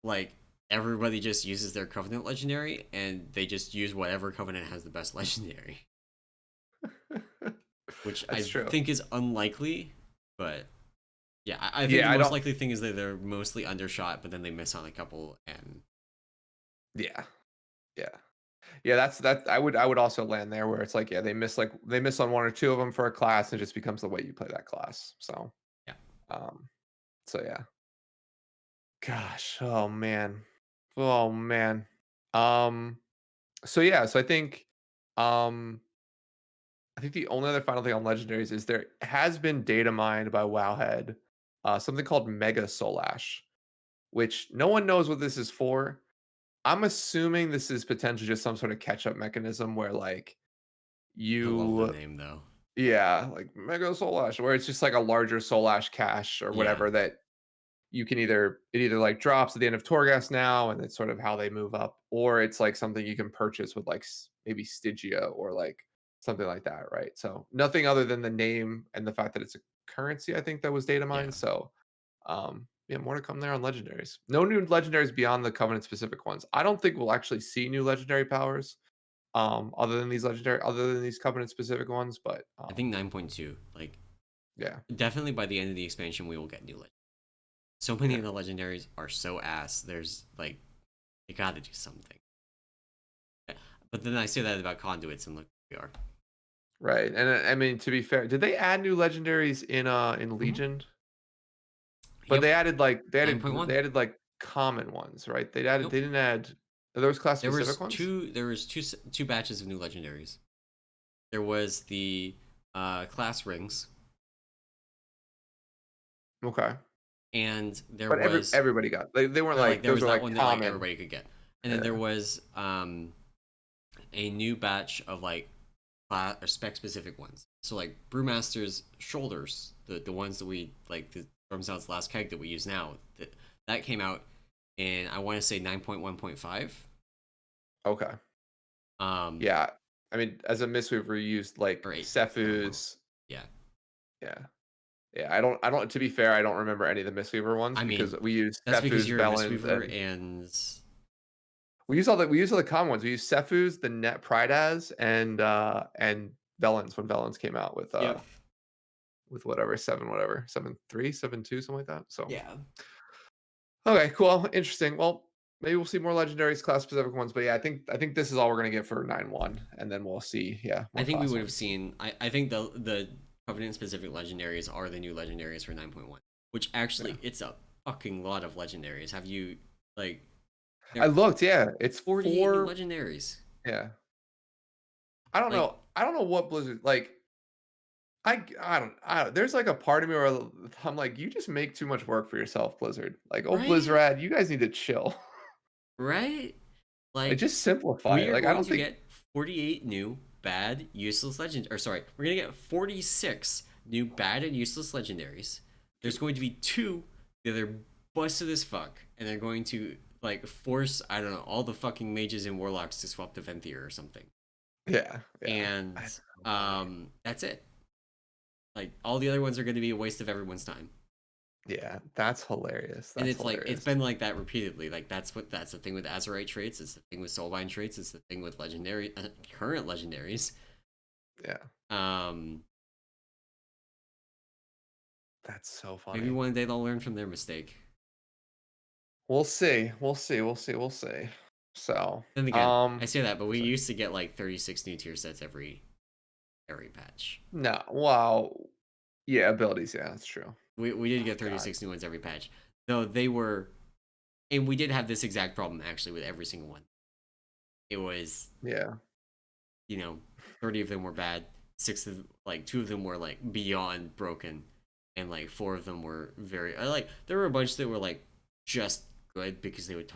like everybody just uses their Covenant legendary, and they just use whatever Covenant has the best legendary, which I That's true. think is unlikely. But yeah, I think the Yeah, I most don't likely thing is that they're mostly undershot, but then they miss on a couple, and yeah. Yeah. Yeah, that I would also land there where it's like, yeah, they miss on one or two of them for a class and it just becomes the way you play that class. So, yeah. um so yeah. Gosh, oh man. Oh man. Um so yeah, so um I think the only other final thing on legendaries is there has been data mined by Wowhead, something called Mega Solash, which no one knows what this is for. I'm assuming this is potentially just some sort of catch-up mechanism where like I love the you name though. yeah, like Mega Solash, where it's just like a larger Solash cache or Yeah, whatever that you can either like drops at the end of Torghast now, and it's sort of how they move up, or it's like something you can purchase with like maybe Stygia or like something like that, right? So nothing other than the name and the fact that it's a currency, I think that was data yeah. mined. So yeah, more to come there on legendaries. No new legendaries beyond the covenant specific ones. I don't think we'll actually see new legendary powers other than these covenant specific ones, but I think 9.2. Like Yeah. Definitely by the end of the expansion, we will get new legends. So many Yeah. of the legendaries are so ass. There's like, they got to do something. But then I say that about conduits, and look, we are. Right. And I mean, to be fair, did they add new legendaries in Mm-hmm. Legion? But Yep. they added like Nine point one. they added like common ones, right? Nope. They didn't add, are those class There was specific ones? two. There was two batches of new legendaries. There was the class rings, Okay. and there But was everybody got, they weren't like like, there those was were that like one that like common. everybody could get, and then there Yeah. was a new batch of like class or spec specific ones. So like Brewmaster's shoulders, the ones that we like the Stormsound's last keg that we use now, that came out in I want to say 9.1.5. Okay. Um, Yeah. I mean, as a Mistweaver, you used like or 8. I don't remember. Sephu's. Yeah. Yeah. Yeah. I don't, to be fair, I don't remember any of the Mistweaver ones I because mean, we used that's because Sephu's, you're a Velen's, Mistweaver and and we use all the common ones. We use Sephu's, the Net Pride and Velen's when Velen's came out yep. with whatever, 7.3, 7.2, something like that. So Yeah. okay, cool. Interesting. Well, maybe we'll see more legendaries, class specific ones. But yeah, I think this is all we're gonna get for 9.1, and then we'll see, yeah, I more think we class would have ones. seen. I think the Covenant specific legendaries are the new legendaries for 9.1, which Yeah. actually it's a fucking lot of legendaries. Have you like I there looked, yeah. It's 48 new 4, legendaries. yeah. Like, I don't know what Blizzard like. I don't, there's like a part of me where I'm like, you just make too much work for yourself, Blizzard. Like, oh, right? Blizzard, you guys need to chill. Right? Like, Like just simplify we it. are Like, I going don't to think, get 48 new bad useless legend or sorry, we're going to get 46 new bad and useless legendaries. There's going to be two that are busted as fuck and they're going to like force I don't know all the fucking mages and warlocks to swap to Venthyr or something. yeah, yeah. I And don't know why. that's it. Like all the other ones are going to be a waste of everyone's time. Yeah, that's hilarious. And That's it's hilarious. been like that repeatedly. Like that's the thing with Azerite traits. It's the thing with Soulbind traits. It's the thing with legendary current legendaries. Yeah, Um, that's so maybe funny. one day they'll learn from their mistake. We'll see. We'll see. We'll see. We'll see. So, Then again, I say that, but we so, used to get like 36 new tier sets every patch. no, wow. Yeah, abilities. Yeah, that's true. We did Oh get God. 36 new ones every patch, though they were, and we did have this exact problem actually with every single one. It was Yeah. 30 of them were bad, six of like two of them were like beyond broken, and like four of them were very like there were a bunch that were like just good because they would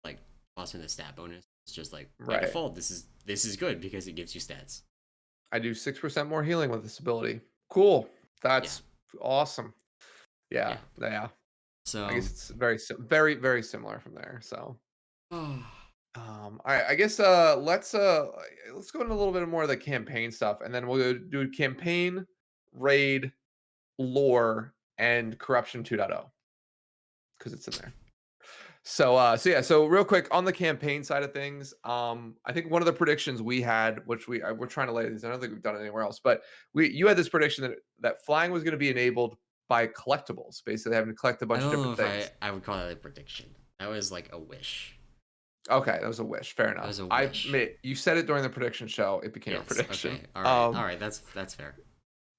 like toss in a stat bonus. It's just like by Right. default this is good because it gives you stats. I do 6% more healing with this ability. Cool. Yeah, That's awesome. Yeah. yeah. Yeah. I So guess it's very very similar from there. So, oh, I guess let's go into a little bit more of the campaign stuff, and then we'll do campaign, raid, lore, and corruption 2.0 because it's in there. So yeah, so real quick on the campaign side of things, I think one of the predictions we had, which we're trying to lay these, I don't think we've done it anywhere else, but you had this prediction that flying was going to be enabled by collectibles, basically having to collect a I bunch of don't know different if things. I would call that a prediction. That was like a wish. Okay, that was a wish. Fair That was enough. a wish. You said it during the prediction show. It became a Yes. Okay. prediction. All right. All right. That's fair.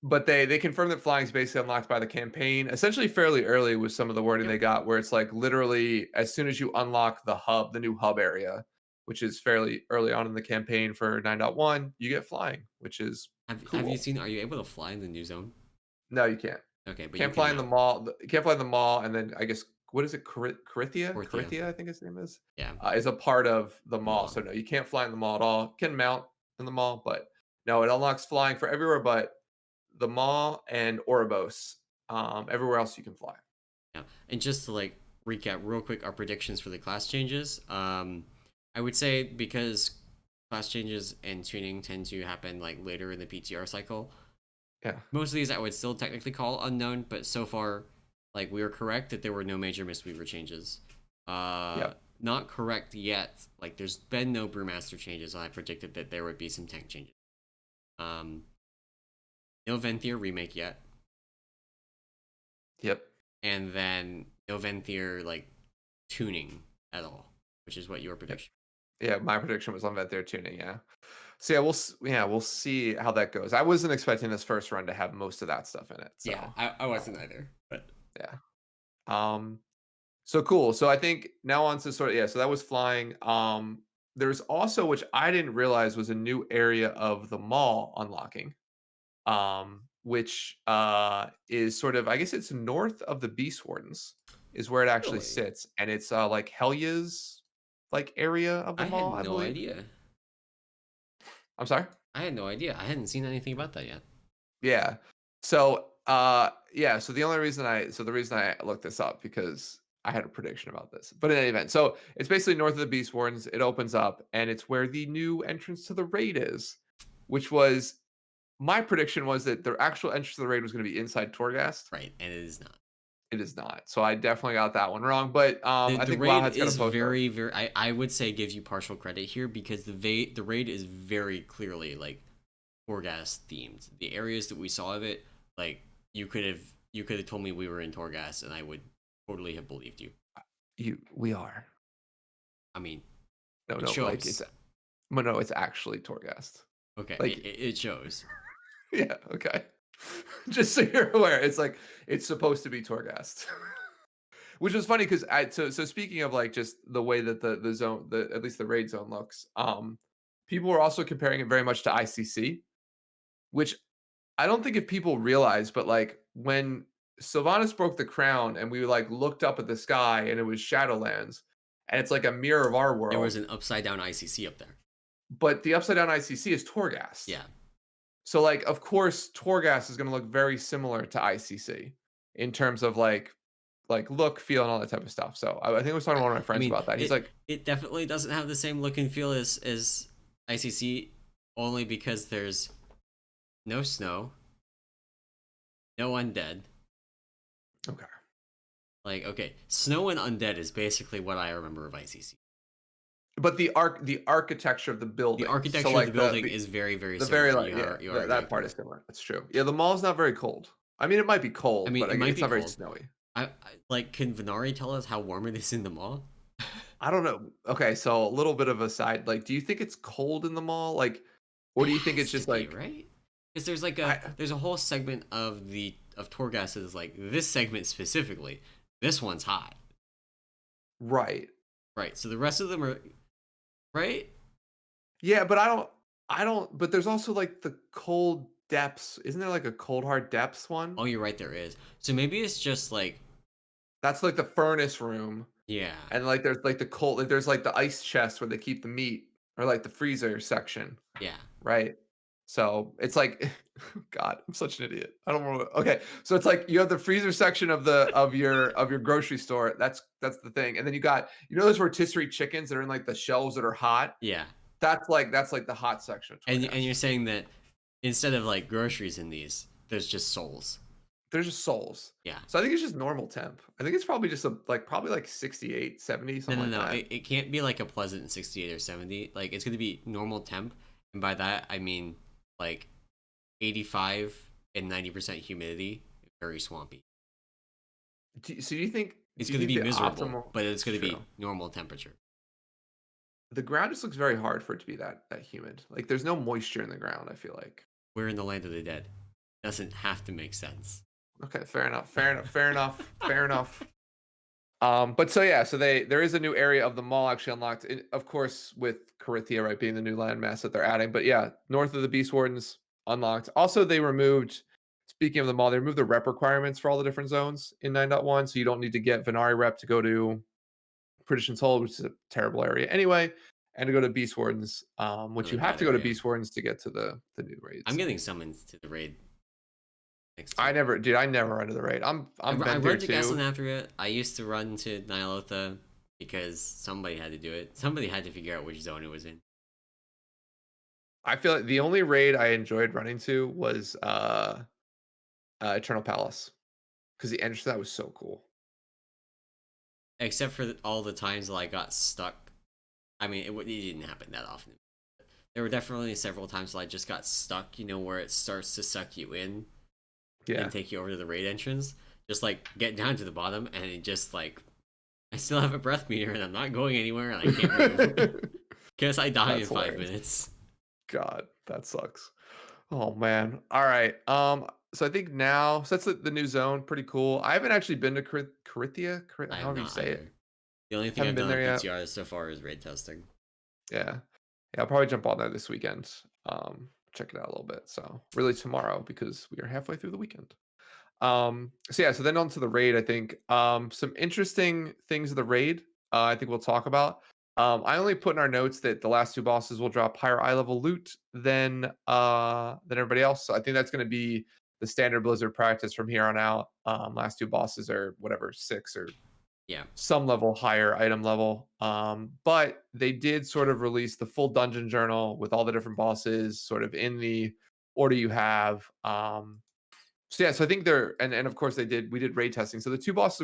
But they confirmed that flying is basically unlocked by the campaign, essentially fairly early with some of the wording Yep. they got, where it's like literally as soon as you unlock the new hub area, which is fairly early on in the campaign for 9.1, you get flying, which is Have you cool. seen? Are you able to fly in the new zone? No, you can't. Okay, but you Can't can fly in the now. mall. You can't fly in the mall, and then I guess what is it? Porthia. Corinthia, I think his name Yeah. is a part of the The mall. mall. So no, you can't fly in the mall at all. Can mount in the mall, but no, it unlocks flying for everywhere but the mall and Oribos. Everywhere else you can fly. Yeah. And just to like recap real quick our predictions for the class changes. I would say because class changes and tuning tend to happen like later in the PTR cycle. Yeah. Most of these I would still technically call unknown, but so far, like we were correct that there were no major Mistweaver changes. Yep. Not correct yet. Like there's been no Brewmaster changes, and I predicted that there would be some tank changes. Um, no Venthyr remake yet. Yep. and then no Venthyr like tuning at all, which is what your Yep. prediction. Yeah, my prediction was on Venthyr tuning. Yeah. So yeah, we'll see how that goes. I wasn't expecting this first run to have most of that stuff in it. Yeah, So I wasn't either, but yeah. Um. So cool. So I think now on to sort of, yeah. So that was flying. There's also, which I didn't realize was a new area of the mall unlocking. Which is sort of, I guess it's north of the Beast Wardens is where it actually really, sits, and it's like Helya's like area of the I had mall, I no believe. idea. I'm sorry. I had no idea. I hadn't seen anything about that yet. Yeah. So, yeah, so the reason I looked this up because I had a prediction about this. But in any event, so it's basically north of the Beast Wardens. It opens up and it's where the new entrance to the raid is, which was my prediction was that the actual entrance to the raid was going to be inside Torghast. Right, and it is not. It is not. So I definitely got that one wrong. But I The think raid Wowhead's got a is post art. very I would say give you partial credit here because the raid is very clearly like Torghast themed. The areas that we saw of it, like you could have told me we were in Torghast and I would totally have believed you. We are. I mean, No, it no, like it's shows. no, it's actually Torghast. Okay, Like it shows. yeah, okay. Just so you're aware, it's like it's supposed to be Torghast. Which was funny because so speaking of like just the way that the zone, the at least the raid zone looks, people were also comparing it very much to ICC, which I don't think if people realize, but like when Sylvanas broke the crown and we like looked up at the sky and it was Shadowlands, and it's like a mirror of our There was world, an upside down ICC up there. but the upside down ICC is Torghast. Yeah. So like of course Torghast is going to look very similar to ICC in terms of like look, feel, and all that type of stuff. So I think I was talking to one of my I friends mean, about that. He's like, it definitely doesn't have the same look and feel as ICC only because there's no snow, no undead. okay, Like, okay, snow and undead is basically what I remember of ICC. but the architecture of the The building. So architecture of the like building is very, very the very similar. like yeah, You are very that part is correct. similar. That's true. Yeah, the mall's not very cold. I mean, it might be I cold, mean, but it might it's be not very cold. snowy. Like, can Venari tell us how warm it is in the mall? I don't know. Okay, so a little bit of a side. Like, do you think it's cold in the mall? Like, or It do you think it's has to just be, like right? Because I there's a whole segment of the of Torghast that is like this segment specifically. This one's hot, right? right? So the rest of them are right. Yeah, but I don't. But there's also like the cold depths. Isn't there like a cold hard depths one? Oh, you're right. There is. So maybe it's just like That's like the furnace room. yeah, And like there's like the cold, like there's like the ice chest where they keep the meat, or like the freezer section, yeah, right? So it's like, God, I'm such an idiot. I don't remember. Okay, so it's like you have the freezer section of the of your grocery store. That's the thing, and then you got those rotisserie chickens that are in like the shelves that are hot. yeah. That's like the hot section of And Torgas. you're saying that instead of like groceries in these, there's just souls. They're just souls. Yeah. So I think it's just normal temp. I think it's probably just probably like 68, 70, No, something no, like no. that. It can't be like a pleasant 68 or 70. Like it's gonna be normal temp, and by that I mean like 85 and 90% humidity, very swampy. So It's do you gonna think be the miserable, optimal? but it's It's gonna true. be normal temperature. The ground just looks very hard for it to be that humid. Like there's no moisture in the ground, I feel like. We're in the land of the dead. Doesn't have to make sense. Okay, fair enough. Fair enough. Fair enough. Fair enough. But so yeah, so there is a new area of the mall actually unlocked. Of course, with Corythia, right, being the new landmass that they're adding. But yeah, north of the Beast Wardens unlocked. Also, they removed. Speaking of the mall, they removed the rep requirements for all the different zones in 9.1, so you don't need to get Venari rep to go to Perdition's Hold, which is a terrible area anyway, and to go to Beast Wardens, which Really you have bad to go to area. Beast Wardens to get to the new I'm raids. getting summoned to the raid next I week. never, dude. I never run to the raid. I'm I been there run to too. Gaslanafria. I used to run to Nyalotha because somebody had to do it. Somebody had to figure out which zone it was in. I feel like the only raid I enjoyed running to was Eternal Palace because the entrance to that was so cool. Except for all the times that I got stuck. I mean, it didn't happen that often. There were definitely several times that I just got stuck, where it starts to suck you in and Yeah, take you over to the raid entrance. just like get down to the bottom, and it just like I still have a breath meter, and I'm not going anywhere, and I can't move. Guess I die in That's 5 minutes. God, that sucks. Oh man. All right. So I think now, so that's the new zone. Pretty cool. I haven't actually been to Carithia, I have however you not say it. either. The only thing Haven't I've been done on there yet. PTR so far is raid testing. Yeah. Yeah, I'll probably jump on there this weekend. Check it out a little bit. So really tomorrow because we are halfway through the weekend. So yeah, so then on to the raid, I think. Some interesting things of the raid, I think we'll talk about. I only put in our notes that the last two bosses will drop higher eye level loot than everybody else. So I think that's gonna be the standard Blizzard practice from here on out. Last two bosses are whatever, 6 or Yeah. some level higher item level. But they did sort of release the full dungeon journal with all the different bosses sort of in the order you have. So yeah, so I think they're and of course we did raid testing. So the two bosses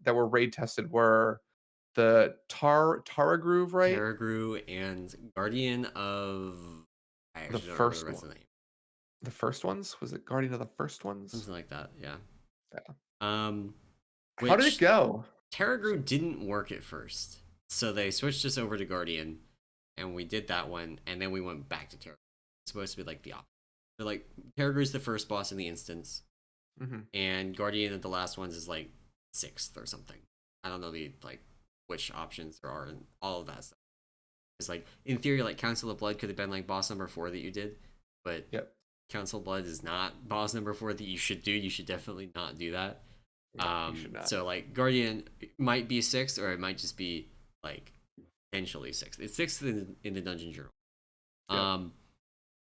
that were raid tested were the Tarragrue, right? Tarragrue and Guardian of. I The actually don't remember the first rest one. of the name. The first ones? Was it Guardian of the First Ones? Something like that. Yeah. Yeah. Um, How did it which go? Tarragrue didn't work at first, so they switched us over to Guardian, and we did that one, and then we went back to Tarragrue. It's supposed to be like the opposite. So like Tarragrue's the first boss in the instance, Hmm. and Guardian of the last ones is like sixth or something. I don't know the like which options there are and all of that stuff. It's like in theory, like Council of Blood could have been like boss number 4 that you did, but Yep. Council of Blood is not boss number 4 that you should do. You should definitely not do that. No, you should not. So like Guardian might be sixth, or it might just be like potentially sixth. It's sixth in the Dungeon Journal. Yep. Um,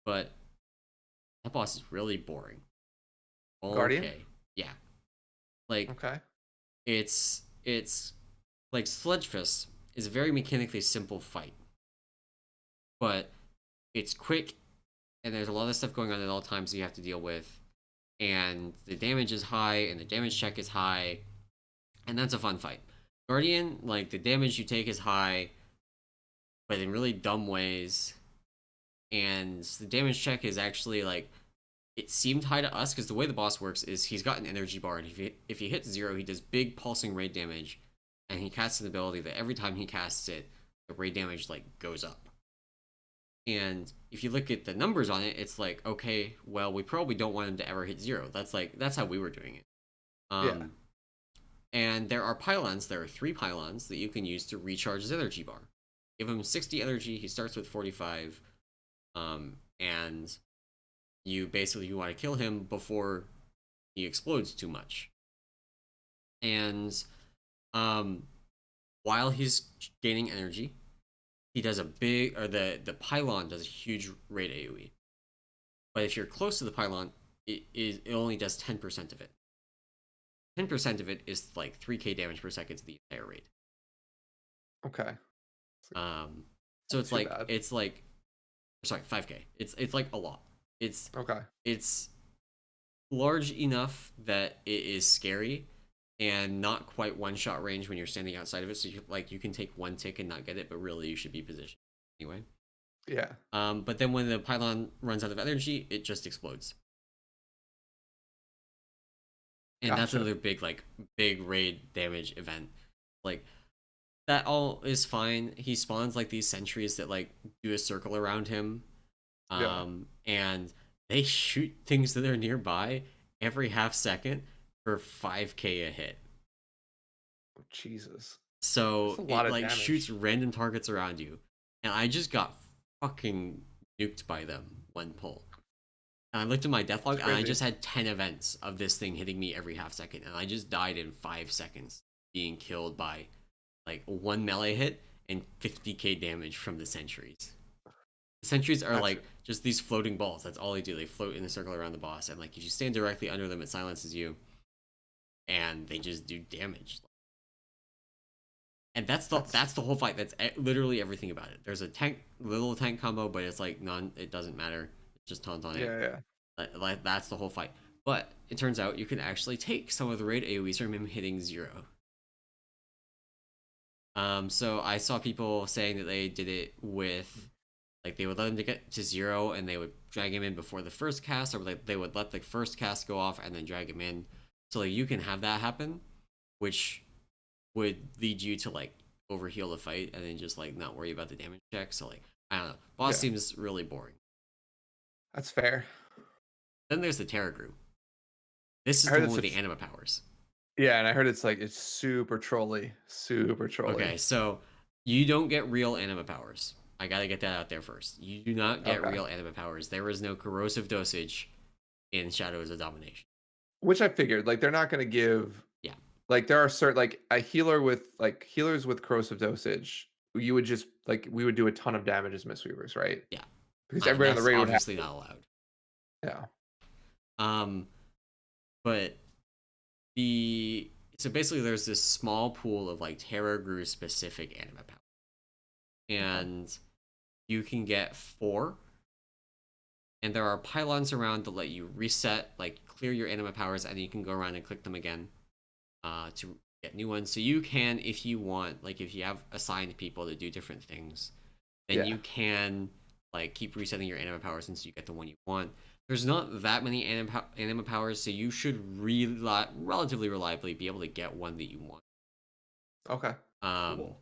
but that boss is really boring. Guardian? Okay, yeah, like Okay. it's like Sledgefist is a very mechanically simple fight, but it's quick, and there's a lot of stuff going on at all times that you have to deal with, and the damage is high, and the damage check is high, and that's a fun fight. Guardian, like the damage you take is high, but in really dumb ways, and the damage check is actually like it seemed high to us because the way the boss works is he's got an energy bar, and if he hits 0, he does big pulsing raid damage, and he casts an ability that every time he casts it, the raid damage like goes up. And if you look at the numbers on it, it's like, okay, well, we probably don't want him to ever hit 0. That's how we were doing it. Yeah. And there are pylons. There are 3 pylons that you can use to recharge his energy bar. Give him 60 energy. He starts with 45, and you want to kill him before he explodes too much. And while he's gaining energy, he does the pylon does a huge raid AoE. But if you're close to the pylon, it only does 10% of it. 10% of it is like 3k damage per second to the entire raid. Okay. So it's Too like bad. it's like sorry 5k. It's like a lot. Okay. It's large enough that it is scary, and not quite one shot range when you're standing outside of it. So you can take one tick and not get it, but really you should be positioned anyway. Yeah. But then when the pylon runs out of energy, it just explodes. And that's Gotcha. another big raid damage event. Like that all is fine. He spawns like these sentries that like do a circle around him. Yeah. And they shoot things that are nearby every half second for 5k a hit. Oh, Jesus. That's So a lot it of like shoots damage. random targets around you. And I just got fucking nuked by them one pull. And I looked at my It's deathlog, and I crazy. just had 10 events of this thing hitting me every half second. And I just died in 5 seconds, being killed by like one melee hit and 50k damage from the sentries. The sentries are Gotcha. like just these floating balls. That's all they do. They float in a circle around the boss. And like if you stand directly under them, it silences you. And they just do damage. And That's that's the whole fight. That's literally everything about it. There's a little tank combo, but it's like none. It doesn't matter. It's just taunt on it. yeah, yeah. Like that's the whole fight. But it turns out you can actually take some of the raid AoEs from him hitting 0. So I saw people saying that they did it with, like, they would let him to get to 0, and they would drag him in before the first cast, or like they would let the first cast go off and then drag him in. So like you can have that happen, which would lead you to like overheal the fight and then just like not worry about the damage check. So like I don't know. Boss Yeah, seems really boring. that's fair. Then there's the Tarragrue. This I is the heard one it's with the Anima Powers. yeah, and I heard it's like it's super trolly, super trolly. Okay, so you don't get real Anima Powers. I gotta get that out there first. You do not get Okay. real Anima Powers. There is no corrosive dosage in Shadows of Domination. Which I figured, like they're not gonna give Yeah, like there are certain like a healer with like healers with corrosive dosage, you would just like we would do a ton of damage as Mistweavers, right? yeah. Because everybody on the That's raid would have obviously not allowed. yeah. Um, but the so basically there's this small pool of like Tarragrue specific Anima Powers, Okay. and you can get 4, and there are pylons around to let you reset, like clear your Anima Powers, and you can go around and click them again to get new ones. So you can, if you want, like if you have assigned people to do different things, then Yeah. you can like keep resetting your Anima Powers until you get the one you want. There's not that many Anima Powers, so you should relatively reliably be able to get one that you want. Okay. Um, Cool.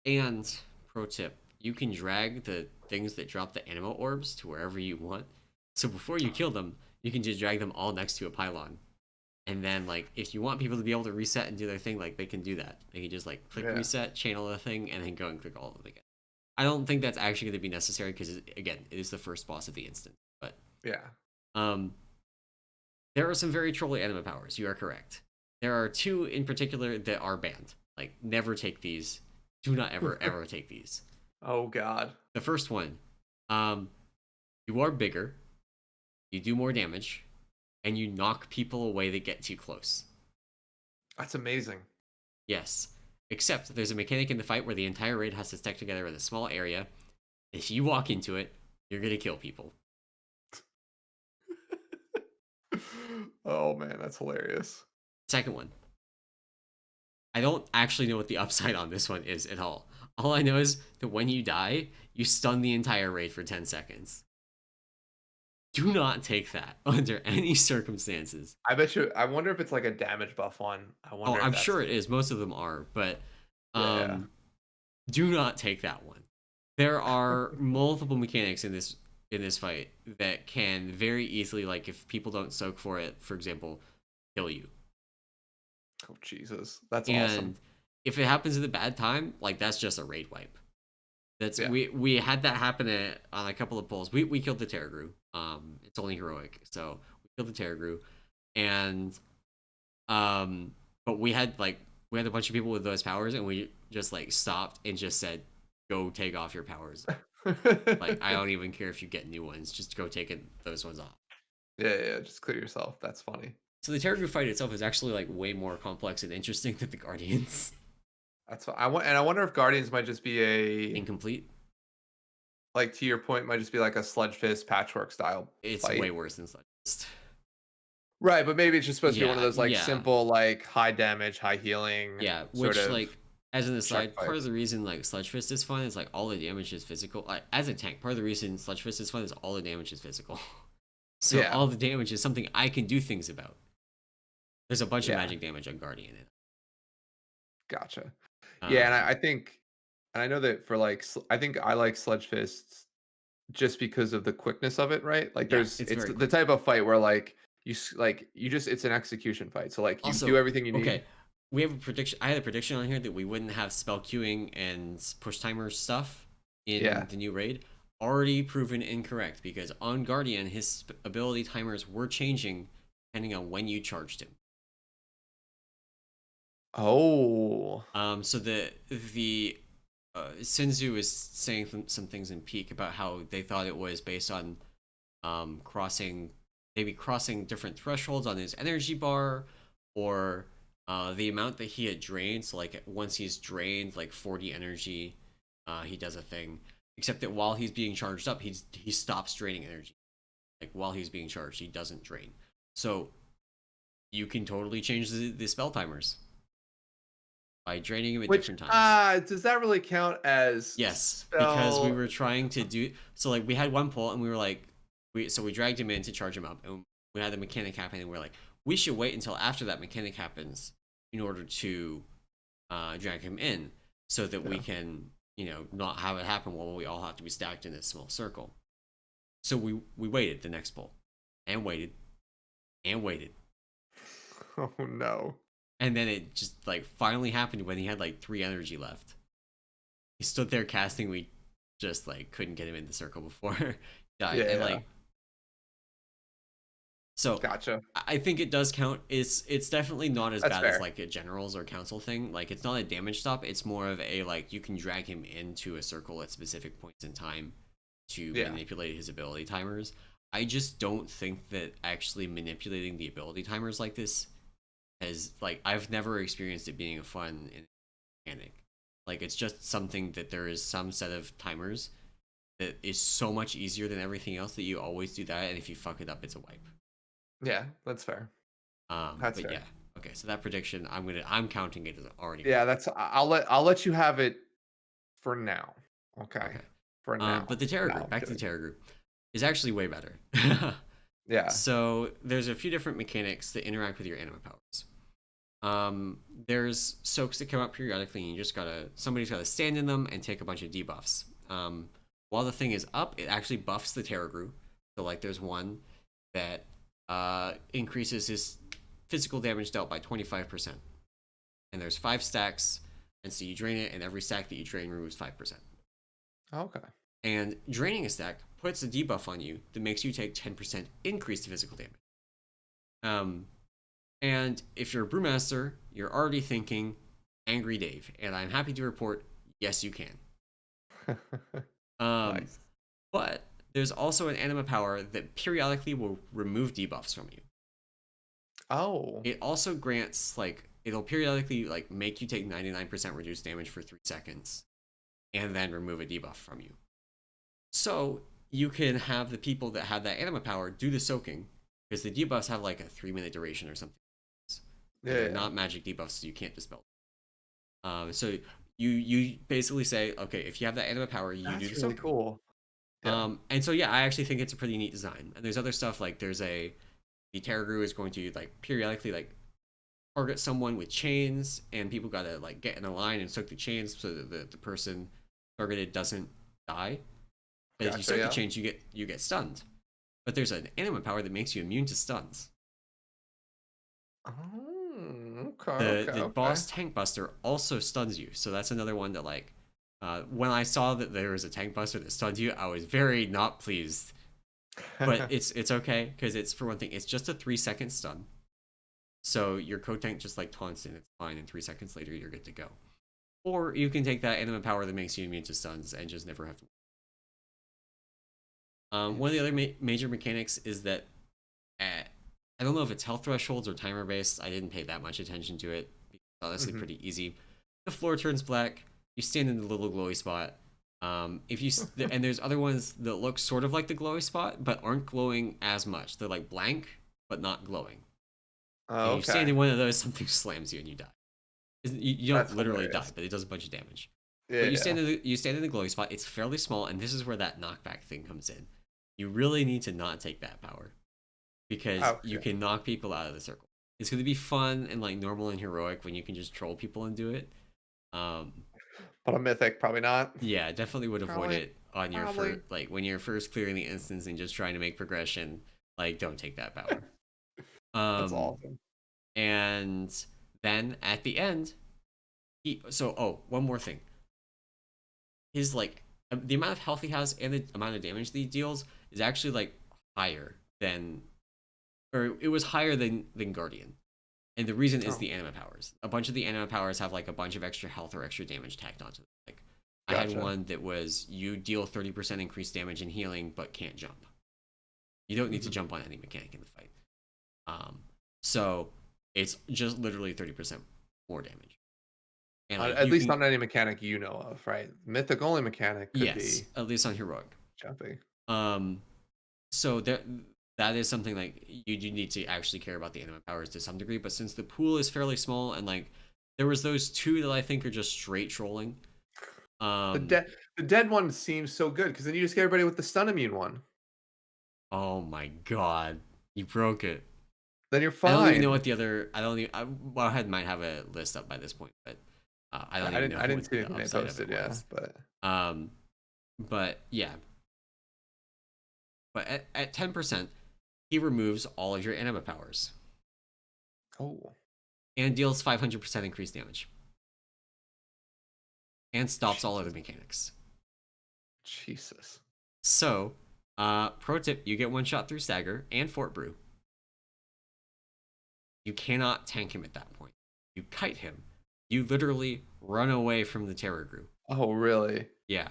and pro tip, you can drag the things that drop the Anima Orbs to wherever you want. So before you kill them, you can just drag them all next to a pylon. And then, like, if you want people to be able to reset and do their thing, like, they can do that. They can just, like, click Yeah. reset, channel the thing, and then go and click all of them again. I don't think that's actually going to be necessary because, again, it is the first boss of the instance. But Yeah. um, there are some very trolly Anima Powers. You are correct. There are 2 in particular that are banned. Like, never take these. Do not ever, ever take these. Oh god. The first one, um, you are bigger, you do more damage, and you knock people away that get too close. That's amazing. Yes. Except there's a mechanic in the fight where the entire raid has to stick together in a small area. If you walk into it, you're gonna kill people. Oh man, that's hilarious. Second one. I don't actually know what the upside on this one is at all. All I know is that when you die, you stun the entire raid for 10 seconds. Do not take that under any circumstances. I bet you I wonder if it's like a damage buff one. I Oh, wonder if I'm that's sure it is. Most of them are, but yeah. um, do not take that one. There are multiple mechanics in this fight that can very easily, like if people don't soak for it, for example, kill you. Oh Jesus. That's awesome. And if it happens at a bad time, like that's just a raid wipe. That's Yeah. we had that happen on a couple of pulls. We killed the Tarragrue. It's only heroic, so we killed the Tarragrue, and but we had a bunch of people with those powers, and we just like stopped and just said, "Go take off your powers." Like I don't even care if you get new ones, just go take those ones off. Yeah, just clear yourself. That's funny. So the Tarragrue fight itself is actually like way more complex and interesting than the Guardians. That's what I want, and I wonder if Guardians might just be a Incomplete. like to your point, might just be like a sludge fist patchwork style It's way fight. worse than Sludgefist. Right, but maybe it's just supposed to be one of Yeah, those like yeah, simple, like high damage, high healing yeah. sort Which of like as an check aside, part of fights. the reason like Sludgefist is fun is like all the damage is physical. Like, as a tank, part of the reason Sludgefist is fun is all the damage is physical. So Yeah, all the damage is something I can do things about. There's a bunch of yeah, magic damage on Guardian in it. gotcha. Yeah, and I Um, think, and I know that for like, I think I like sludge fists just because of the quickness of it, right? Like, yeah, there's it's it's very the quick. type of fight where like like you just it's an execution fight. So like you do Also, everything you need. okay, we have a prediction. I had a prediction on here that we wouldn't have spell queuing and push timer stuff in Yeah. the new raid. Already proven incorrect because on Guardian, his ability timers were changing depending on when you charged him. Oh. So the Sinzu is saying some things in Peak about how they thought it was based on crossing maybe crossing different thresholds on his energy bar or the amount that he had drained. So like once he's drained like 40 energy, he does a thing. Except that while he's being charged up, he stops draining energy. Like while he's being charged, he doesn't drain. So you can totally change the spell timers by draining him at Which different times. does that really count as Yes, because we spell? were trying to do so. Like we had one pull, and we were like, we dragged him in to charge him up, and we had the mechanic happen, and we're like, we should wait until after that mechanic happens in order to drag him in, so that we Yeah. can, not have it happen while we all have to be stacked in this small circle. So we waited the next pull, and waited, and waited, Oh no. and then it just like finally happened when he had like 3 energy left. He stood there casting. We just like couldn't get him in the circle before he died, Yeah, and yeah. like so. Gotcha. I think it does count. It's definitely not as That's bad as fair. like a generals or council thing. Like it's not a damage stop. It's more of a like you can drag him into a circle at specific points in time to Yeah. manipulate his ability timers. I just don't think that actually manipulating the ability timers like this has like I've never experienced it being a fun mechanic. Like it's just something that there is some set of timers that is so much easier than everything else that you always do that, and if you fuck it up, it's a wipe. Yeah, that's fair. That's But yeah, fair. okay. So that prediction, I'm counting it as already Yeah, correct. that's I'll let you have it for now. Okay. Okay. For now. But the No, Tarragrue, I'm back to the kidding. Tarragrue, is actually way better. Yeah. So there's a few different mechanics that interact with your anima powers. There's soaks that come up periodically, and you just gotta somebody's gotta stand in them and take a bunch of debuffs. While the thing is up, it actually buffs the Tarragrue. So like there's one that increases his physical damage dealt by 25%. And there's 5 stacks, and so you drain it, and every stack that you drain removes 5%. Okay. And draining a stack puts a debuff on you that makes you take 10% increase to physical damage. Um, and if you're a brewmaster, you're already thinking Angry Dave, and I'm happy to report, yes, you can. Um, Nice. but there's also an anima power that periodically will remove debuffs from you. Oh. It also grants like it'll periodically like make you take 99% reduced damage for 3 seconds, and then remove a debuff from you. So you can have the people that have that anima power do the soaking, because the debuffs have like a 3 minute duration or something, and Yeah, they're yeah. not magic debuffs, so you can't dispel so you basically say, okay, if you have that anima power, you do the That's really soaking. cool. Yeah. And so yeah, I actually think it's a pretty neat design. And there's other stuff like the Tarragrue is going to like periodically like target someone with chains, and people gotta like get in a line and soak the chains so that the person targeted doesn't die. But if you Gotcha, soak the yeah. chains, you get stunned. But there's an anima power that makes you immune to stuns. Oh, okay, The okay, the okay. boss tank buster also stuns you, so that's another one that like when I saw that there was a tank buster that stunned you, I was very not pleased. But it's okay because it's for one thing, it's just a 3 second stun. So your code tank just like taunts and it's fine, and 3 seconds later you're good to go. Or you can take that anima power that makes you immune to stuns and just never have to. One of the other Interesting. major mechanics is that I don't know if it's health thresholds or timer based. I didn't pay that much attention to it. It's honestly Mhm. pretty easy. The floor turns black. You stand in the little glowy spot. If you and there's other ones that look sort of like the glowy spot, but aren't glowing as much. They're like blank, but not glowing. And Oh, you stand okay. in one of those, something slams you and you die. You don't That's literally die, hilarious. but it does a bunch of damage. But Yeah, yeah. you stand in the glowy spot. It's fairly small, and this is where that knockback thing comes in. You really need to not take that power, because you Okay. can knock people out of the circle. It's going to be fun and like normal and heroic when you can just troll people and do it. Um, But a mythic, probably not. yeah, definitely would avoid Probably, it on your probably. first, like when you're first clearing the instance and just trying to make progression. Like, don't take that power. That's Um, awesome. and then at the end, one more thing. His like the amount of health he has and the amount of damage that he deals is actually like higher than, or it was higher than Guardian. And the reason is Oh, the anima powers. A bunch of the anima powers have like a bunch of extra health or extra damage tacked onto them. Like I had gotcha. one that was you deal 30% increased damage and healing, but can't jump. You don't need to Mhm. jump on any mechanic in the fight. Um, so it's just literally 30% more damage. And like At you least can, on any mechanic you know of, right? Mythic only mechanic could yes, be at least on heroic. jumpy. Um, so that is something like you do need to actually care about the anima powers to some degree. But since the pool is fairly small, and like there was those two that I think are just straight trolling. The Um, dead the dead one seems so good because then you just get everybody with the stun immune one. oh my god, You broke it. Then you're I don't even know fine. what the other. I don't even. Wildhead might have a list up by this point, but I Yeah, don't even know I didn't what see the anything they upside of it posted, yeah, was. but Um, but yeah, but at 10%, he removes all of your Anima Powers oh, and deals 500% increased damage and stops all other Jesus. mechanics. Jesus. So, pro tip: you get one shot through Stagger and Fort Brew. You cannot tank him at that point. You kite him. You literally run away from the Tarragrue. Oh, really? Yeah.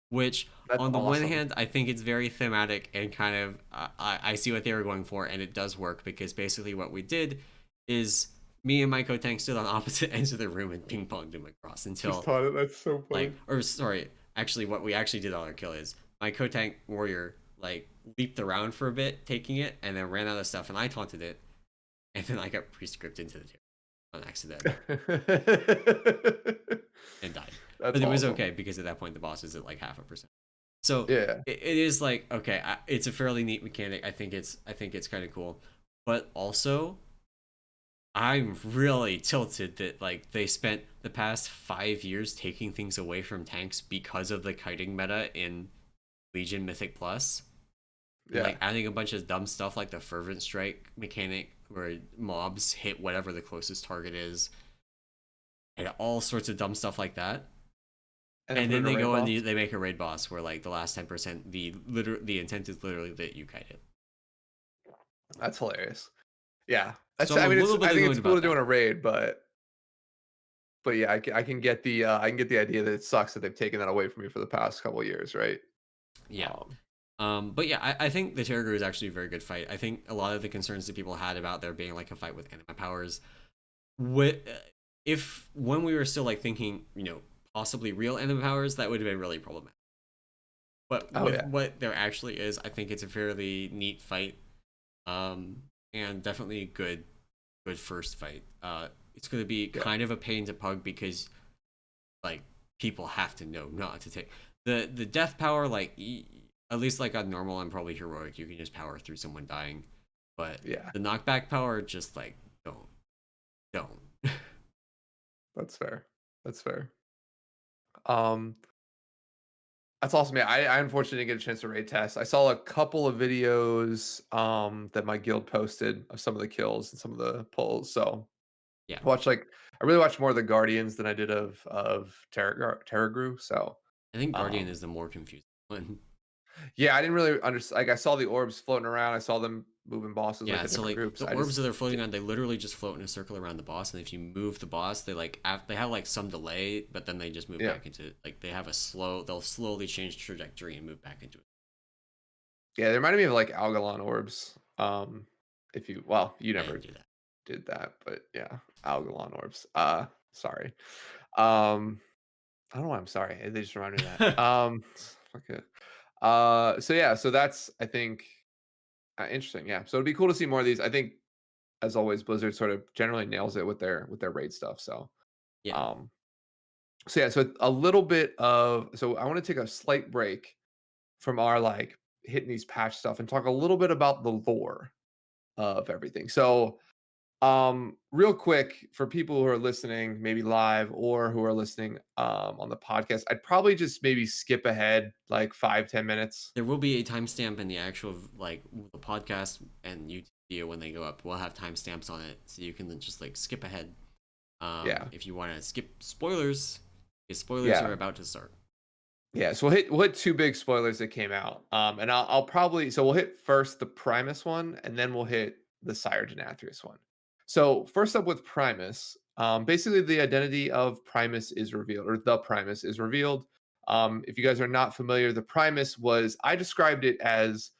Which, That's on the one awesome. hand, I think it's very thematic and kind of, I see what they were going for, and it does work because basically what we did is me and my co-tank stood on opposite ends of the room and ping ponged him across Just until, taught it. That's so like, funny. or sorry, actually, what we actually did on our kill is my co-tank warrior, like, leaped around for a bit, taking it, and then ran out of stuff, and I taunted it, and then I got pre-scripted into the table on accident and died. That's But it was awesome. okay because at that point the boss is at like 0.5%. So Yeah. it is like okay, it's a fairly neat mechanic. I think it's kind of cool, but also I'm really tilted that like they spent the past 5 years taking things away from tanks because of the kiting meta in Legion Mythic Plus, and Yeah. like adding a bunch of dumb stuff like the fervent strike mechanic where mobs hit whatever the closest target is, and all sorts of dumb stuff like that. And then And put then in a they raid go and boss. they make a raid boss where like the last 10%, the intent is literally that you kite it. That's hilarious. Yeah. So That's I'm I a mean little I bit think annoyed it's cool to about do in that. a raid, but yeah, I can get the I can get the idea that it sucks that they've taken that away from you for the past couple of years, right? Yeah. Um But yeah, I think the Tarragrue is actually a very good fight. I think a lot of the concerns that people had about there being like a fight with Anima Powers, with if when we were still like thinking, possibly real Anima Powers, that would have been really problematic. But oh with yeah. what there actually is, I think it's a fairly neat fight, and definitely a good first fight. It's going to be Yeah. kind of a pain to pug because like people have to know not to take the death power. Like at least like on normal and probably heroic, you can just power through someone dying, but Yeah. the knockback power just like don't. That's fair. That's fair. Um That's awesome. Yeah, I unfortunately didn't get a chance to raid test. I saw a couple of videos that my guild posted of some of the kills and some of the pulls. So Yeah, I really watched more of the Guardians than I did of Tarragrue. So I think Guardian um is the more confusing one. yeah, I didn't really understand. Like I saw the orbs floating around. I saw them moving bosses like Yeah, the so different like groups. the I orbs just that they're floating on, they literally just float in a circle around the boss, and if you move the boss, they like they have like some delay, but then they just move yeah. back into like they have they'll slowly change trajectory and move back into it. Yeah, they reminded me of like Algalon orbs. If you well, you I didn't never do that. did that, but yeah, Algalon orbs. Sorry. Um I don't know why I'm sorry. They just reminded me of that. Fuck it. So yeah, so that's I think interesting. Yeah, so it'd be cool to see more of these. I think as always, Blizzard sort of generally nails it with their raid stuff. Yeah, Um, so yeah, so a little bit of so I want to take a slight break from our like hitting these patch stuff and talk a little bit about the lore of everything. So real quick for people who are listening, maybe live or who are listening on the podcast, I'd probably just maybe skip ahead like 5-10 minutes. there will be a timestamp in the actual like the podcast and YouTube video when they go up. We'll have timestamps on it, so you can then just like skip ahead. Yeah. If you want to skip spoilers, because spoilers are Yeah. about to start. Yeah. So we'll hit two big spoilers that came out. And I'll probably so we'll hit first the Primus one and then we'll hit the Sire Denathrius one. So first up with Primus, basically the identity of Primus is revealed, or the Primus is revealed. If you guys are not familiar, the Primus was I described it as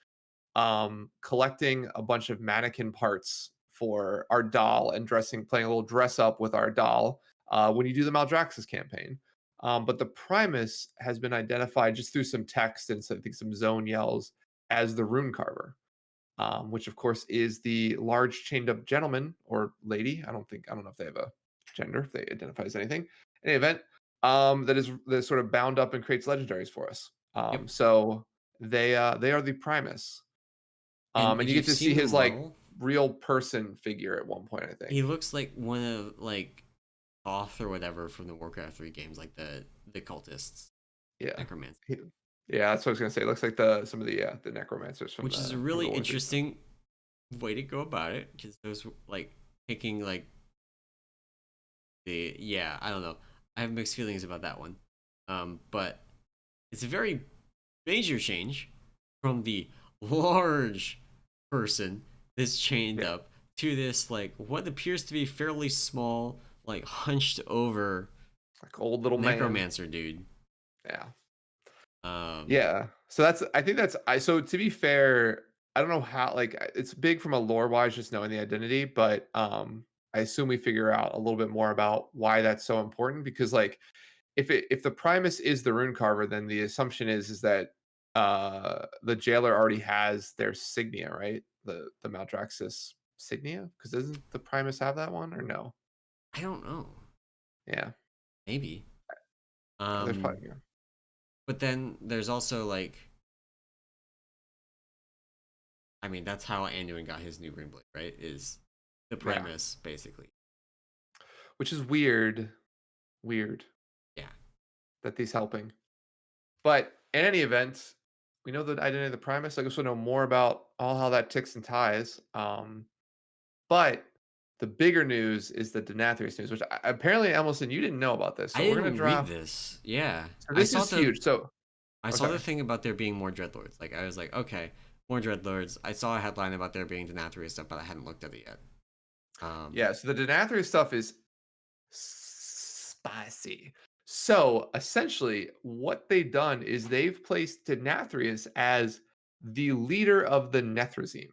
collecting a bunch of mannequin parts for our doll and playing a little dress up with our doll when you do the Maldraxxus campaign. But the Primus has been identified just through some text and I think some zone yells as the Rune Carver, which of course is the large chained up gentleman or lady. I don't know if they have a gender, if they identify as anything. In any event, that is sort of bound up and creates legendaries for us. Yep. So they are the Primus. And And if you get you've to see seen the his like model, real person figure at one point, I He think. looks like one of like Thoth or whatever from the Warcraft 3 games, like the cultists, Yeah. necromancer, He yeah, that's what I was gonna say. It looks like some of the necromancers from which is a the really Golden Age. interesting way to go about it because those like picking like the yeah, I don't know. I have mixed feelings about that one. But it's a very major change from the large person that's chained Yeah, up to this like what appears to be fairly small, like hunched over like old little man. necromancer dude. Yeah. Um, Yeah. So that's I think that's I so to be fair, I don't know how like it's big from a lore wise just knowing the identity, but I assume we figure out a little bit more about why that's so important because like if the Primus is the rune carver, then the assumption is that the jailer already has their signia, right? The Maldraxxus signia? Because doesn't the Primus have that one or no? I don't know. Yeah. Maybe. There's Um, probably yeah. but then there's also like, I mean, that's how Anduin got his new Green Blade, right? Is the Yeah. Primus basically? Which is weird. Weird Yeah. that he's helping. But in any event, we know the identity of the Primus. I guess we'll know more about all how that ticks and ties. But the bigger news is the Denathrius news, which apparently, Emallson, you didn't know about this. I So we're gonna didn't read draft. this. Yeah. So this is huge. So, I oh, saw the sorry. thing about there being more dreadlords. Like I was like, okay, more dreadlords. I saw a headline about there being Denathrius stuff, but I hadn't looked at it yet. Yeah. So the Denathrius stuff is spicy. So essentially, what they've done is they've placed Denathrius as the leader of the Nethrezim.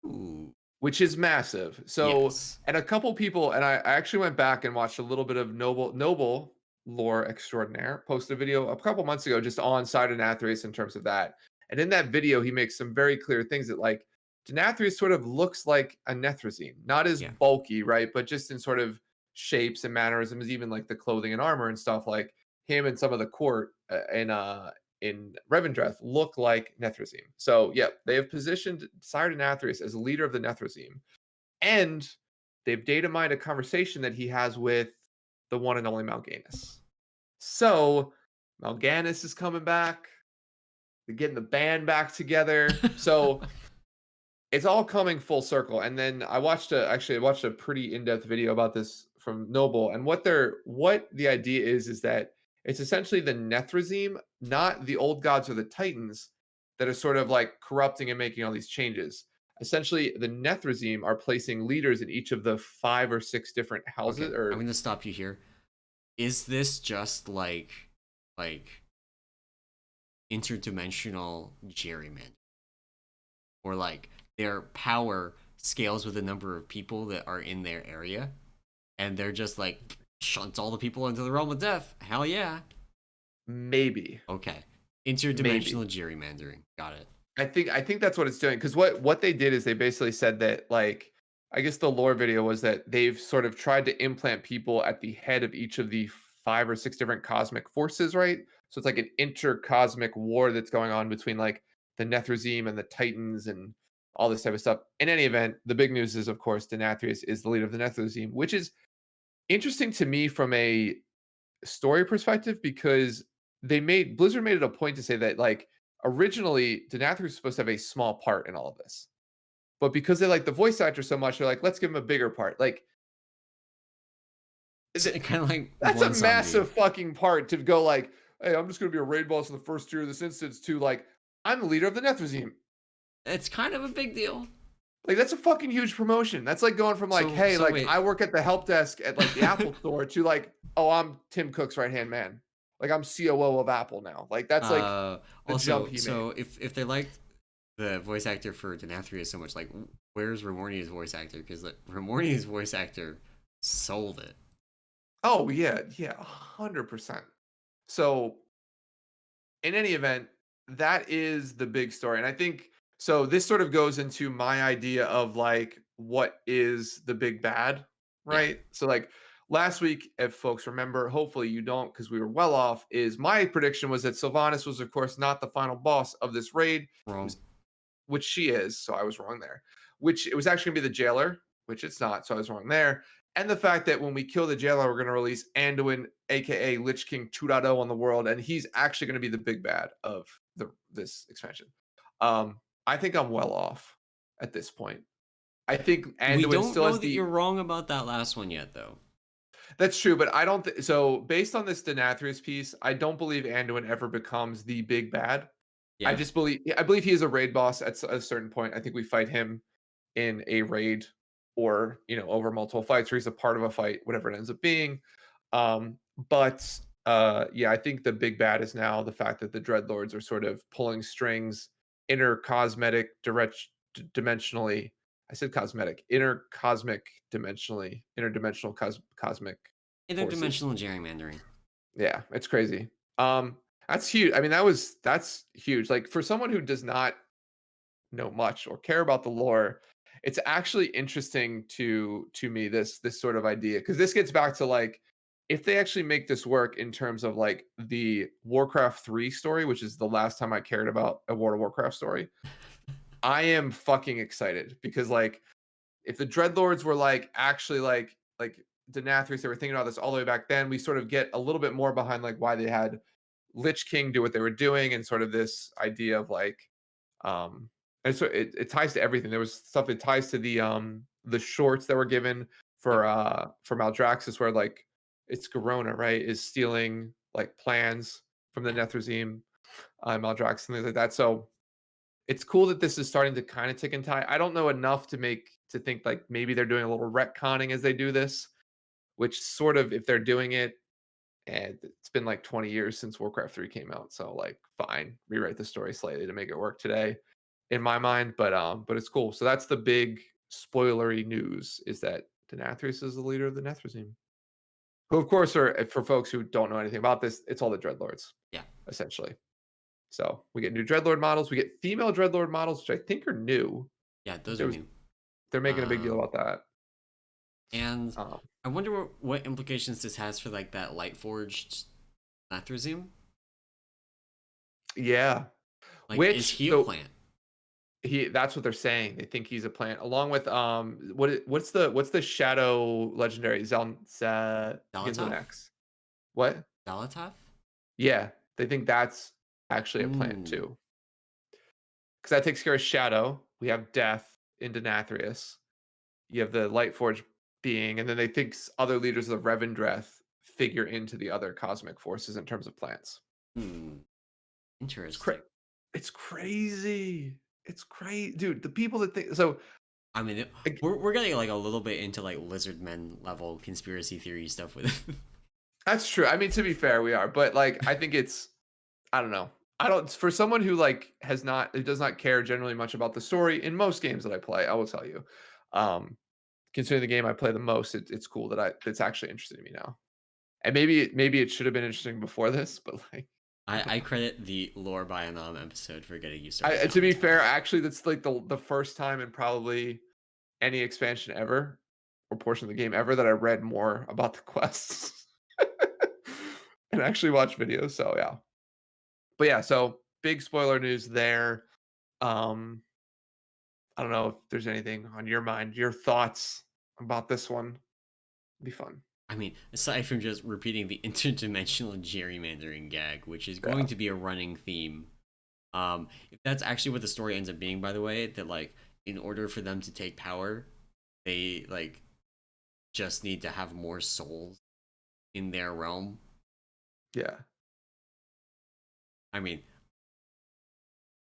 Ooh. Which is massive. So, Yes. and a couple people, and I actually went back and watched a little bit of Noble Lore Extraordinaire, posted a video a couple months ago just on Side of Nathrius in terms of that. And in that video, he makes some very clear things that like Denathrius sort of looks like a Nethrezim, not as Yeah. bulky, right? But just in sort of shapes and mannerisms, even like the clothing and armor and stuff, like him and some of the court in Revendreth look like Nethrezim. So, yeah, they have positioned Sire Nathrius as leader of the Nethrezim, and they've data mined a conversation that he has with the one and only Mal'Ganis. So, Mal'Ganis is coming back. They're getting the band back together. So, it's all coming full circle. And then I watched a pretty in-depth video about this from Noble. And what the idea is that it's essentially the Nethrezim, not the old gods or the Titans, that are sort of like corrupting and making all these changes. Essentially, the Nethrezim are placing leaders in each of the 5 or 6 different Okay. houses I'm or gonna stop you here. Is this just like interdimensional gerrymandering, or like their power scales with the number of people that are in their area, and they're just like shunt all the people into the realm of death? Hell yeah. maybe, Okay. maybe. Interdimensional gerrymandering. Got it. I think that's what it's doing because what they did is they basically said that like I guess the lore video was that they've sort of tried to implant people at the head of each of the 5 or 6 different cosmic forces, right? So it's like an intercosmic war that's going on between like the Nethrezim and the Titans and all this type of stuff. In any event, the big news is of course Denathrius is the leader of the Nethrezim, which is interesting to me from a story perspective because Blizzard made it a point to say that like originally Denathrius was supposed to have a small part in all of this. But because they like the voice actor so much, they're like, let's give him a bigger part. Like It's kind of like that's a Blood Zombie. massive fucking part to go like, hey, I'm just gonna be a raid boss in the first tier of this instance to like, I'm the leader of the Nethrezim. It's kind of a big deal. Like that's a fucking huge promotion. That's like going from like, So hey, so like I wait. work at the help desk at like the Apple store to like, oh, I'm Tim Cook's right hand man. Like I'm COO of Apple now. Like that's like the jump Also, he made. so if they liked the voice actor for Denathrius so much, like where's Ramorni's voice actor? Because like, Ramorni's voice actor sold it. Oh yeah, yeah, 100%. So in any event, that is the big story. And I think so this sort of goes into my idea of like what is the big bad, Yeah, right? So like last week, if folks remember, hopefully you don't because we were well off, is my prediction was that Sylvanas was of course not the final boss of this raid. It wrong. was which she is, so I was wrong there. Which it was actually gonna be the jailer, which it's not, so I was wrong there. And the fact that when we kill the jailer, we're gonna release Anduin, aka Lich King 2.0 on the world, and he's actually gonna be the big bad of this expansion. I think I'm well off at this point. I think We Anduin don't still know has that the you're wrong about that last one yet, though. That's true, but I don't so based on this Denathrius piece, I don't believe Anduin ever becomes the big bad. Yeah. I believe he is a raid boss at a certain point. I think we fight him in a raid or, over multiple fights, or he's a part of a fight, whatever it ends up being. But yeah, I think the big bad is now the fact that the Dreadlords are sort of pulling strings dimensionally. I said cosmetic, interdimensional cosmic forces. Interdimensional gerrymandering. Yeah, it's crazy. That's huge. I mean, that's huge. Like for someone who does not know much or care about the lore, it's actually interesting to me this sort of idea because this gets back to like if they actually make this work in terms of like the Warcraft 3 story, which is the last time I cared about a World of Warcraft story, I am fucking excited because like if the Dreadlords were like actually like Denathrius, they were thinking about this all the way back then, we sort of get a little bit more behind like why they had Lich King do what they were doing and sort of this idea of like um and so it ties to everything. There was stuff that ties to the shorts that were given Yep. for Maldraxxus where like it's Garona, right, is stealing like plans from the Yeah. Nethrezim, Maldraxxus and things like that. So it's cool that this is starting to kind of tick and tie. I don't know enough to think like maybe they're doing a little retconning as they do this, which sort of if they're doing it, and it's been like 20 years since Warcraft 3 came out, so like fine, rewrite the story slightly to make it work today in my mind, but it's cool. So that's the big spoilery news is that Denathrius is the leader of the Nethrezim. Who of course are for folks who don't know anything about this, it's all the Dreadlords, Yeah. essentially. So we get new Dreadlord models, we get female Dreadlord models, which I think are new. Yeah, I think those are new. they're making a big deal Um, about that. and Um, I wonder what implications this has for like that light forged Lathrezim. yeah. Like, is Which he a so plant? he that's what they're saying. They think he's a plant, along with what's the shadow legendary begins with an Dalatov? X. What? Dalatov? Yeah, they think that's actually a plant Hmm. too. Because that takes care of shadow. We have death in Denathrius. You have the Lightforge being, and then they think other leaders of the Revendreth figure into the other cosmic forces in terms of plants. Hmm. It's cra- Interesting. it's crazy. It's crazy, dude. The people that think so. I mean, Like, we're getting like a little bit into like lizard men level conspiracy theory stuff with. that's true. I mean, to be fair, we are, but like, I think it's. I don't know. I don't. For someone who like who does not care generally much about the story in most games that I play, I will tell you. Um, Considering the game I play the most, it's cool that it's actually interesting to me now. And maybe it should have been interesting before this, but like I don't I know. credit the lore by Anam episode for getting you started down To be this fair, path. actually, that's like the first time in probably any expansion ever or portion of the game ever that I read more about the quests and actually watched videos. So yeah, but yeah, so big spoiler news there. Um, I don't know if there's anything on your mind, your thoughts about this one. It'd be fun. I mean, aside from just repeating the interdimensional gerrymandering gag, which is going Yeah, to be a running theme. If that's actually what the story ends up being, by the way, that like in order for them to take power, they like just need to have more souls in their realm. yeah, I mean,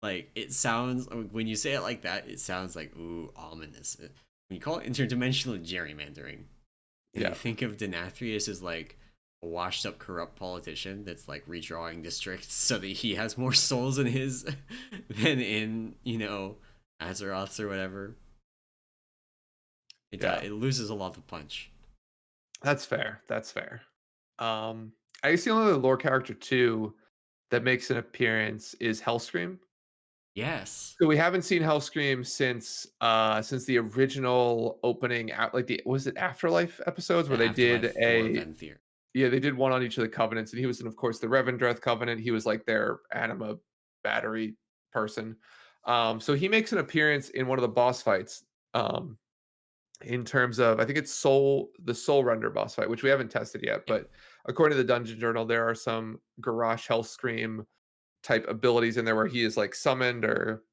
like it sounds when you say it like that, it sounds like ooh ominous. When you call it interdimensional gerrymandering, and you yeah, think of Denathrius as like a washed up corrupt politician that's like redrawing districts so that he has more souls in his than in, Azeroth's or whatever. yeah. It loses a lot of punch. That's fair. That's fair. I guess the only other lore character too that makes an appearance is Hellscream. Yes. So we haven't seen Hellscream since the original opening out like the was it Afterlife episodes where The they Afterlife did for a Venthyr. yeah, they did one on each of the covenants, and he was in, of course, the Revendreth covenant. He was like their anima battery person. So he makes an appearance in one of the boss fights. In terms of, I think it's the Soul Render boss fight, which we haven't tested yet, Yeah. but according to the Dungeon Journal, there are some Garrosh Hellscream type abilities in there where he is like summoned, or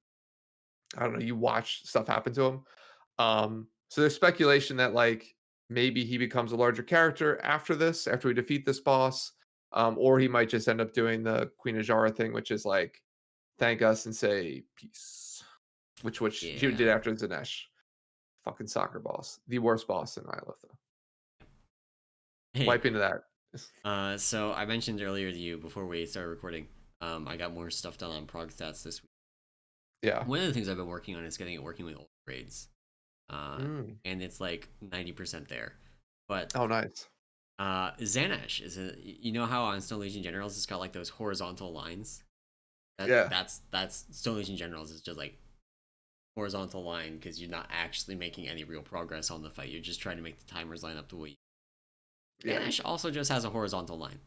I don't know, you watch stuff happen to him. So there's speculation that like maybe he becomes a larger character after this, after we defeat this boss, or he might just end up doing the Queen of Jara thing, which is like thank us and say peace, which he did Yeah. after Zanesh. Fucking soccer boss, the worst boss in Nihilitha. Hey, Wipe into that. so I mentioned earlier to you before we started recording, I got more stuff done on prog stats this week. Yeah. One of the things I've been working on is getting it working with old grades, uh, Mm. and it's like 90% there. But Oh, nice. Xanash is you know how on Stone Legion Generals it's got like those horizontal lines. Yeah. That's Stone Legion Generals is just like horizontal line because you're not actually making any real progress on the fight. You're just trying to make the timers line up the way. Yeah. Xanash also just has a horizontal line.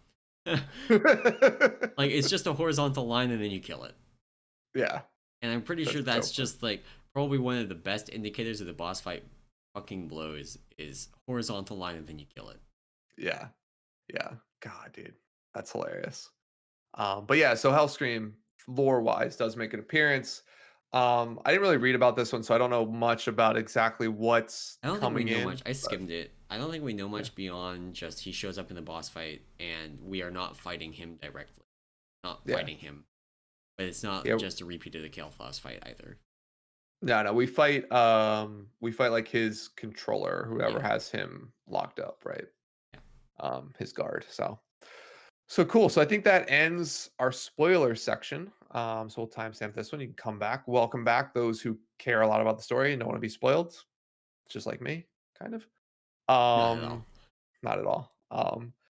Like it's just a horizontal line and then you kill it. Yeah. And I'm pretty That's sure so that's fun. just like probably one of the best indicators of the boss fight fucking blows is horizontal line and then you kill it. Yeah. Yeah. God, dude. That's hilarious. But yeah, so Hellscream, lore-wise, does make an appearance. I didn't really read about this one, so I don't know much about exactly what's I don't think we coming know in. much. I But skimmed it. I don't think we know yeah. much beyond just he shows up in the boss fight and we are not fighting him directly. Not Yeah. fighting him. But it's not Yeah. just a repeat of the Kael'thas fight either. No, we fight like his controller, whoever Yeah. has him locked up, right? Yeah. His guard. So cool. So I think that ends our spoiler section. So we'll timestamp this one. You can come back. Welcome back, those who care a lot about the story and don't want to be spoiled, just like me, kind of. Not at all. Um, Not at all.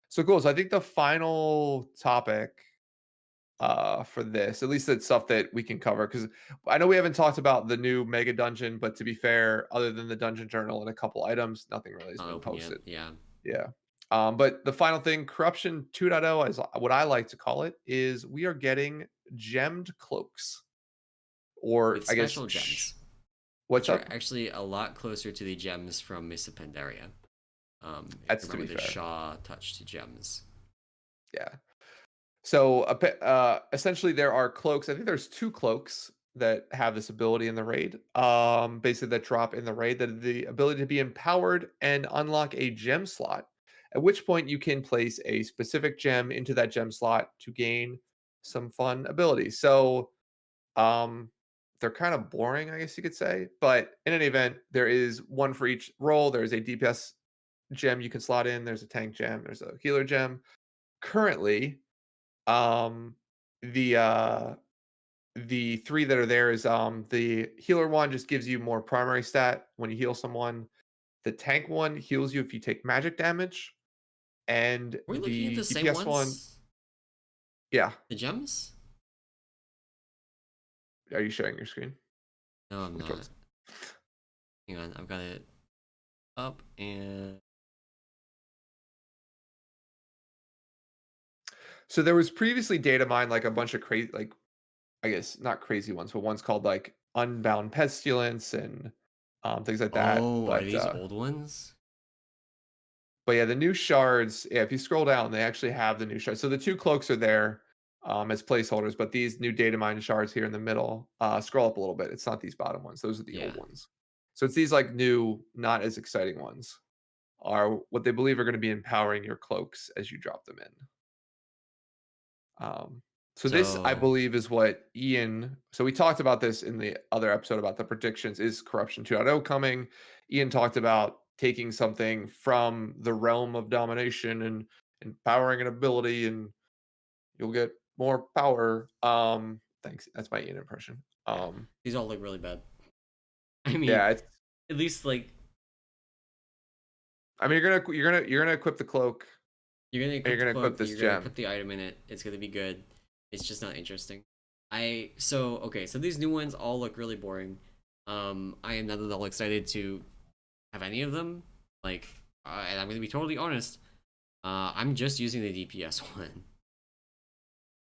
So cool. So I think the final topic for this, at least it's stuff that we can cover, because I know we haven't talked about the new mega dungeon, but to be fair, other than the dungeon journal and a couple items, nothing really has Not been open yet. posted. Yeah. Yeah. But the final thing, Corruption 2.0, is what I like to call it, is we are getting gemmed cloaks. Or With I guess, special gems. what's Which are up? actually a lot closer to the gems from Mists of Pandaria. If you That's to remember be the fair. Shaw touch to gems. Yeah. So essentially, there are cloaks. I think there's two cloaks that have this ability in the raid. Basically, that drop in the raid, that the ability to be empowered and unlock a gem slot. At which point, you can place a specific gem into that gem slot to gain some fun abilities. So, um, they're kind of boring, I guess you could say. But in any event, there is one for each role. There's a DPS gem you can slot in. There's a tank gem. There's a healer gem. Currently, um, the uh, the three that are there is the healer one just gives you more primary stat when you heal someone. The tank one heals you if you take magic damage, and Are we looking at the the same DPS one, ones? yeah. The gems? Are you sharing your screen? No, I'm Which not. one's? Hang on, I've got it up and So there was previously data mined like a bunch of crazy, like I guess not crazy ones, but ones called like Unbound Pestilence and things like that. oh, are these old ones? But yeah, the new shards, yeah, if you scroll down, they actually have the new shards. So the two cloaks are there as placeholders, but these new data mine shards here in the middle, scroll up a little bit. It's not these bottom ones. Those are the Yeah. old ones. So it's these like new, not as exciting ones are what they believe are going to be empowering your cloaks as you drop them in. Um, so this, I So believe, is what Ian. So we talked about this in the other episode about the predictions. Is Corruption 2.0 coming? Ian talked about taking something from the realm of domination and empowering an ability, and you'll get more power. Thanks. That's my Ian impression. yeah, these all look really bad. I mean, Yeah. It's. at least like I mean, you're gonna equip the cloak, you're gonna and you're equip the gonna equip cloak, this you're gonna gem. equip the item in it. It's gonna be good. It's just not interesting. Okay, so these new ones all look really boring. I am not at all excited to have any of them. Like, and I'm gonna be totally honest. I'm just using the DPS one.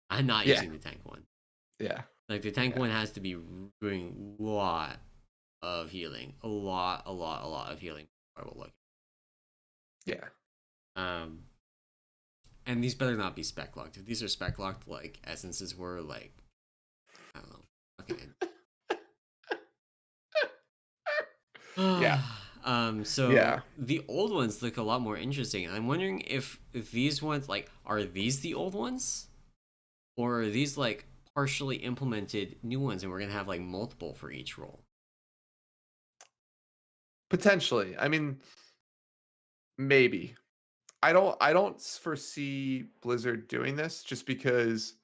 I'm not Yeah. using the tank one. Yeah. Like the tank Yeah. one has to be doing a lot of healing, a lot of healing. I will look. Yeah. Um, and these better not be spec locked. If these are spec locked, like essences were, like I don't know, fucking. Yeah. So Yeah. the old ones look a lot more interesting. And I'm wondering if these ones, like, are these the old ones? Or are these like partially implemented new ones and we're gonna have like multiple for each role? Potentially. I mean, maybe. I don't foresee Blizzard doing this just because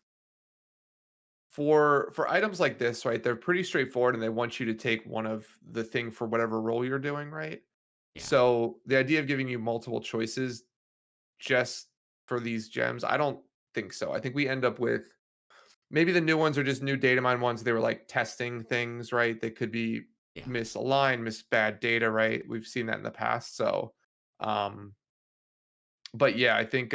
for items like this, right? They're pretty straightforward and they want you to take one of the thing for whatever role you're doing, right? Yeah, So the idea of giving you multiple choices just for these gems, I don't think so. I think we end up with maybe the new ones are just new data mine ones. They were like testing things, right? They could be yeah. misaligned, miss bad data, right? We've seen that in the past. So um but yeah, I think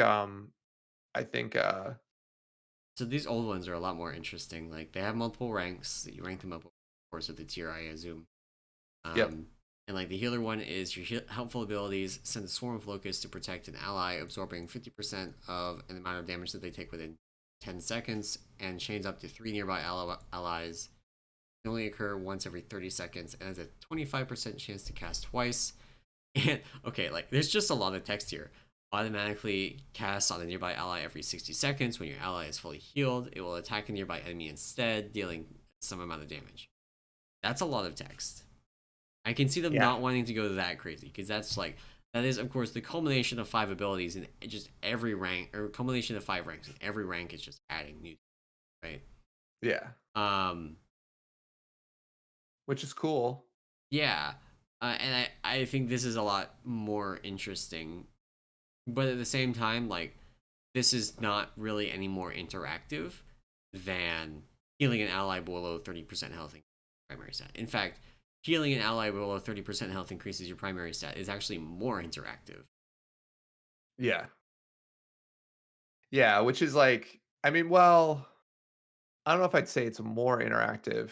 So these old ones are a lot more interesting. Like they have multiple ranks. You rank them up, of course, with the tier, I assume. yep. Um, and like the healer one is your helpful abilities send a swarm of locusts to protect an ally, absorbing 50% of an amount of damage that they take within 10 seconds, and chains up to 3 nearby allies. Can only occur once every 30 seconds, and has a 25% chance to cast twice. And okay, like there's just a lot of text here. Automatically casts on a nearby ally every 60 seconds. When your ally is fully healed, it will attack a nearby enemy instead, dealing some amount of damage. That's a lot of text. I can see them Yeah. not wanting to go that crazy because that's like that is of course the culmination of 5 abilities in just every rank, or culmination of 5 ranks, and every rank is just adding new, right? Yeah. Um, Which is cool. yeah, and I think this is a lot more interesting, but at the same time, like this is not really any more interactive than healing an ally below 30% health in primary stat. In fact, healing an ally below 30% health increases your primary stat is actually more interactive. Yeah. Yeah, which is like I mean, well, I don't know if I'd say it's more interactive.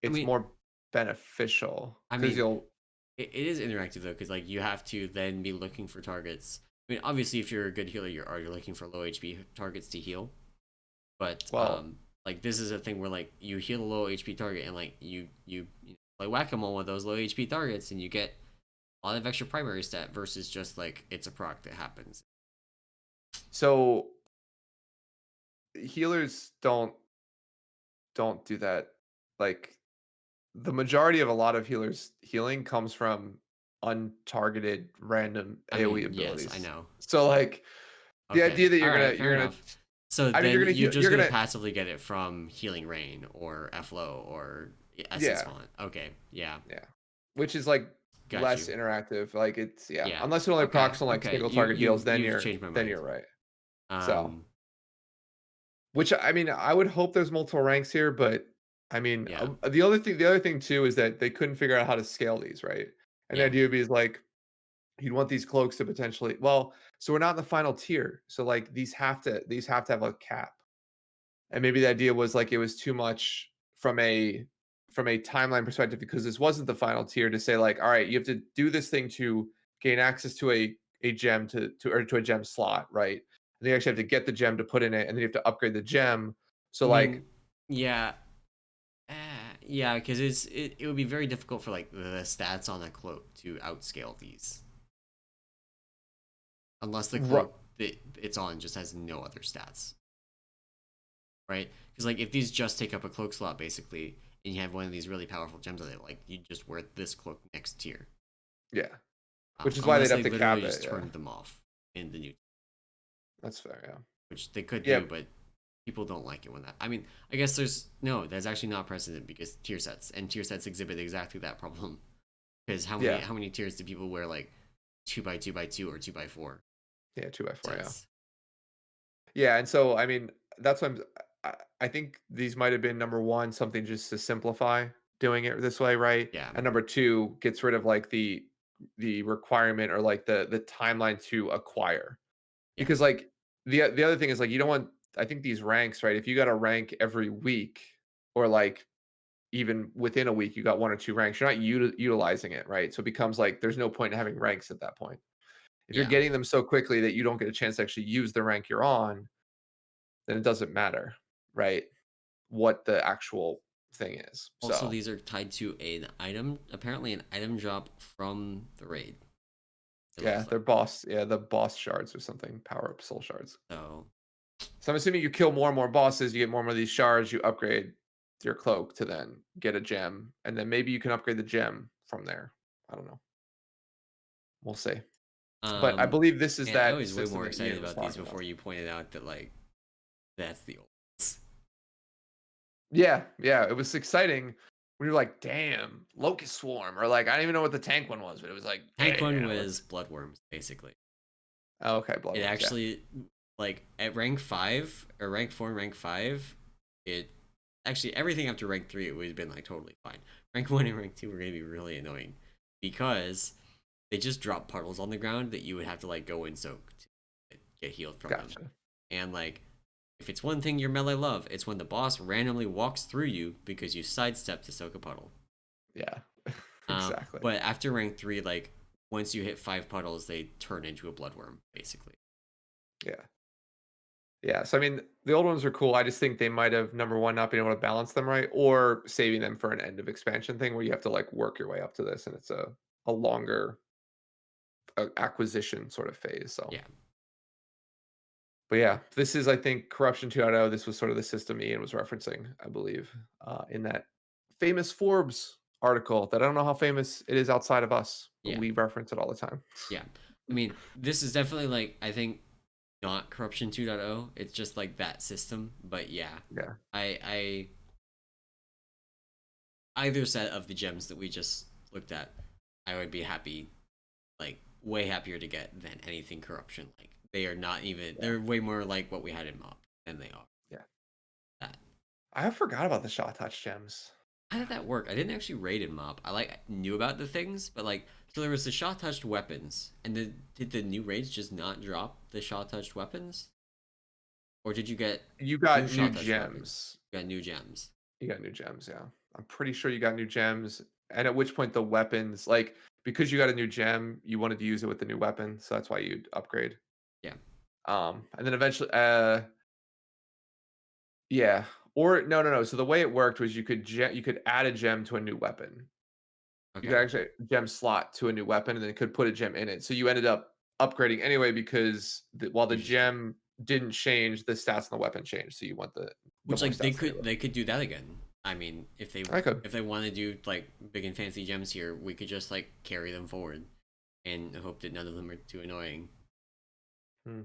I It's mean, more beneficial I because mean, you'll it is interactive though, because like you have to then be looking for targets. I mean, obviously, if you're a good healer, you're looking for low HP targets to heal. But well, like this is a thing where like you heal a low HP target, and like you play whack a mole with those low HP targets, and you get a lot of extra primary stat versus just like it's a proc that happens. so healers don't do that. Like the majority of a lot of healers healing comes from untargeted random I AoE mean, yes, I abilities. know. So like the Okay, idea that all right, fair you're gonna enough. So I mean then you're just you're gonna gonna passively get it from healing rain or flow or essence yeah, font. Okay, yeah, yeah. Which is like got less you. interactive. Like it's yeah. Yeah. Unless it only Okay. procs on like Okay. single target heals, You've changed my then mind. you're right. So Um. which I mean, I would hope there's multiple ranks here, but I mean, Yeah. the other thing too is that they couldn't figure out how to scale these, right? And the Yeah. idea would be is like you'd want these cloaks to potentially well, so we're not in the final tier, so like these have to have a cap, and maybe the idea was like it was too much from a timeline perspective because this wasn't the final tier to say like, all right, you have to do this thing to gain access to a gem to or to a gem slot, right? And you actually have to get the gem to put in it, and then you have to upgrade the gem. I So like mean, yeah. Uh, yeah, because it would be very difficult for like the stats on a cloak to outscale these, unless the Ru- cloak that it's on just has no other stats, right? Because like if these just take up a cloak slot basically, and you have one of these really powerful gems on it, like you just wear this cloak next tier, yeah, which is why they'd unless have they to literally cap it. just Yeah, turned them off in the new, that's fair. Yeah, which they could yeah, do, but people don't like it when that. I mean, I guess there's no, that's actually not precedent because tier sets exhibit exactly that problem. Because yeah, how many tiers do people wear like 2 by 2 by 2 or 2 by 4 yeah. 2 by 4. Yeah. sets? Yeah, and so I mean, that's what I think these might have been number one, something just to simplify doing it this way, right? Yeah, And number two, gets rid of like the requirement or like the timeline to acquire. yeah, Because like the other thing is like you don't want I think these ranks, right? If you got a rank every week, or like even within a week, you got 1 or 2 ranks, you're not utilizing it, right? So it becomes like there's no point in having ranks at that point. If you're Yeah. getting them so quickly that you don't get a chance to actually use the rank you're on, then it doesn't matter, right? What the actual thing is. Also, So these are tied to an item, apparently an item drop from the raid. It yeah, looks like. they're boss, yeah, the boss shards or something, power up soul shards. So, So I'm assuming you kill more and more bosses, you get more and more of these shards, you upgrade your cloak to then get a gem, and then maybe you can upgrade the gem from there. I don't know. We'll see. But I um, believe this is and I that was way system more that excited Ian was about these talking about. before you pointed out that like that's the old ones. Yeah, yeah, it was exciting. We were like, "Damn, Locust Swarm," or like, I don't even know what the tank one was, but it was like, Tank one "Damn, was let's." bloodworms, basically. Oh, okay, It Bloodworms, yeah, actually like at rank 5 or rank 4 and rank 5, it actually everything after rank 3 it would have been like totally fine. Rank 1 and rank 2 were gonna be really annoying because they just drop puddles on the ground that you would have to like go and soak to get healed from them. gotcha. And like if it's one thing your melee love, it's when the boss randomly walks through you because you sidestep to soak a puddle. Yeah, exactly. But after rank 3, like once you hit 5 puddles, they turn into a bloodworm, basically. Yeah. Yeah, so I mean, the old ones are cool. I just think they might have number one not been able to balance them right, or saving them for an end of expansion thing where you have to like work your way up to this, and it's a longer acquisition sort of phase. So, Yeah. but yeah, this is I think Corruption 2.0. This was sort of the system Ian was referencing, I believe, in that famous Forbes article. That I don't know how famous it is outside of us, but Yeah. we reference it all the time. Yeah. I mean, this is definitely like I think not Corruption 2.0. It's just like that system, but yeah. Yeah, I either set of the gems that we just looked at, I would be happy, like way happier to get than anything corruption. Like they are not even. yeah, They're way more like what we had in Mob than they are yeah. that. I forgot about the Shot Touch gems. How did that work? I didn't actually raid in Mob. I like knew about the things, but like so there was the shot touched weapons, and did the new raids just not drop the shot touched weapons, or did you get You new got new shot touched weapons? gems. You got new gems. You got new gems, yeah. I'm pretty sure you got new gems, and at which point the weapons, like, because you got a new gem, you wanted to use it with the new weapon, so that's why you'd upgrade. Yeah. And then eventually, yeah, or no. So the way it worked was you could add a gem to a new weapon. You could Okay. actually gem slot to a new weapon, and then could put a gem in it. So you ended up upgrading anyway because while the Interesting. gem didn't change, the stats on the weapon changed. So you want the Which more like they stats on could your they could do that again. I mean, weapon. I could. if they want to do like big and fancy gems here, we could just like carry them forward and hope that none of them are too annoying. Hmm.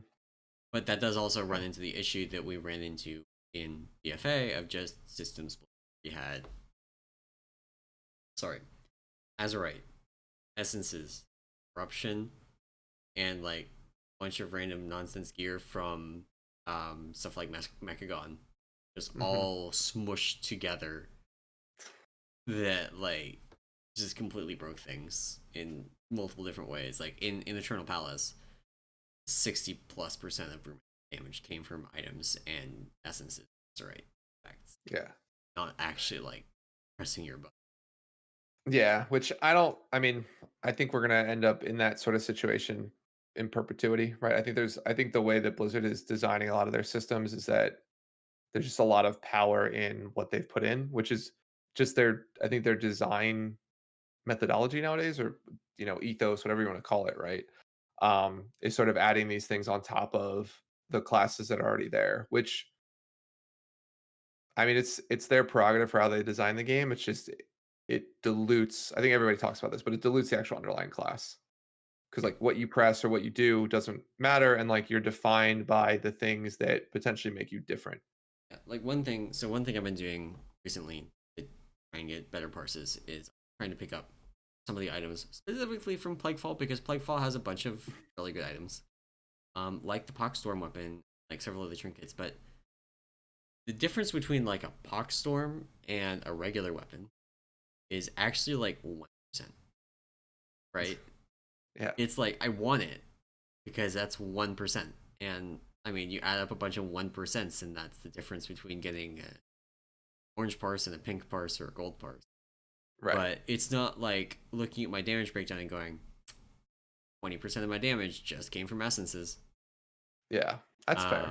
But that does also run into the issue that we ran into in BFA of just systems. We had sorry, Azurite, essences, corruption, and like a bunch of random nonsense gear from stuff like Mechagon, just Mhm. all smushed together that like just completely broke things in multiple different ways. Like in Eternal Palace, 60+% of room damage came from items and essences. That's right. Effects, Yeah. not actually like pressing your button. Yeah, which I mean, I think we're gonna end up in that sort of situation in perpetuity, right? I think the way that Blizzard is designing a lot of their systems is that there's just a lot of power in what they've put in, which is just I think their design methodology nowadays, or ethos, whatever you want to call it, right? Is sort of adding these things on top of the classes that are already there, which I mean, it's their prerogative for how they design the game. It's just it dilutes. I think everybody talks about this, but it dilutes the actual underlying class because Yeah. like what you press or what you do doesn't matter, and like you're defined by the things that potentially make you different. Yeah, like one thing I've been doing recently to try and get better parses is trying to pick up some of the items specifically from Plaguefall because Plaguefall has a bunch of really good items, like the Poxstorm weapon, like several other trinkets. But the difference between like a Poxstorm and a regular weapon is actually like 1%, right? Yeah, It's like I want it because that's 1%, and I mean, you add up a bunch of 1%, and that's the difference between getting an orange parse and a pink parse or a gold parse. Right. But it's not like looking at my damage breakdown and going, 20% of my damage just came from essences. Yeah, that's fair.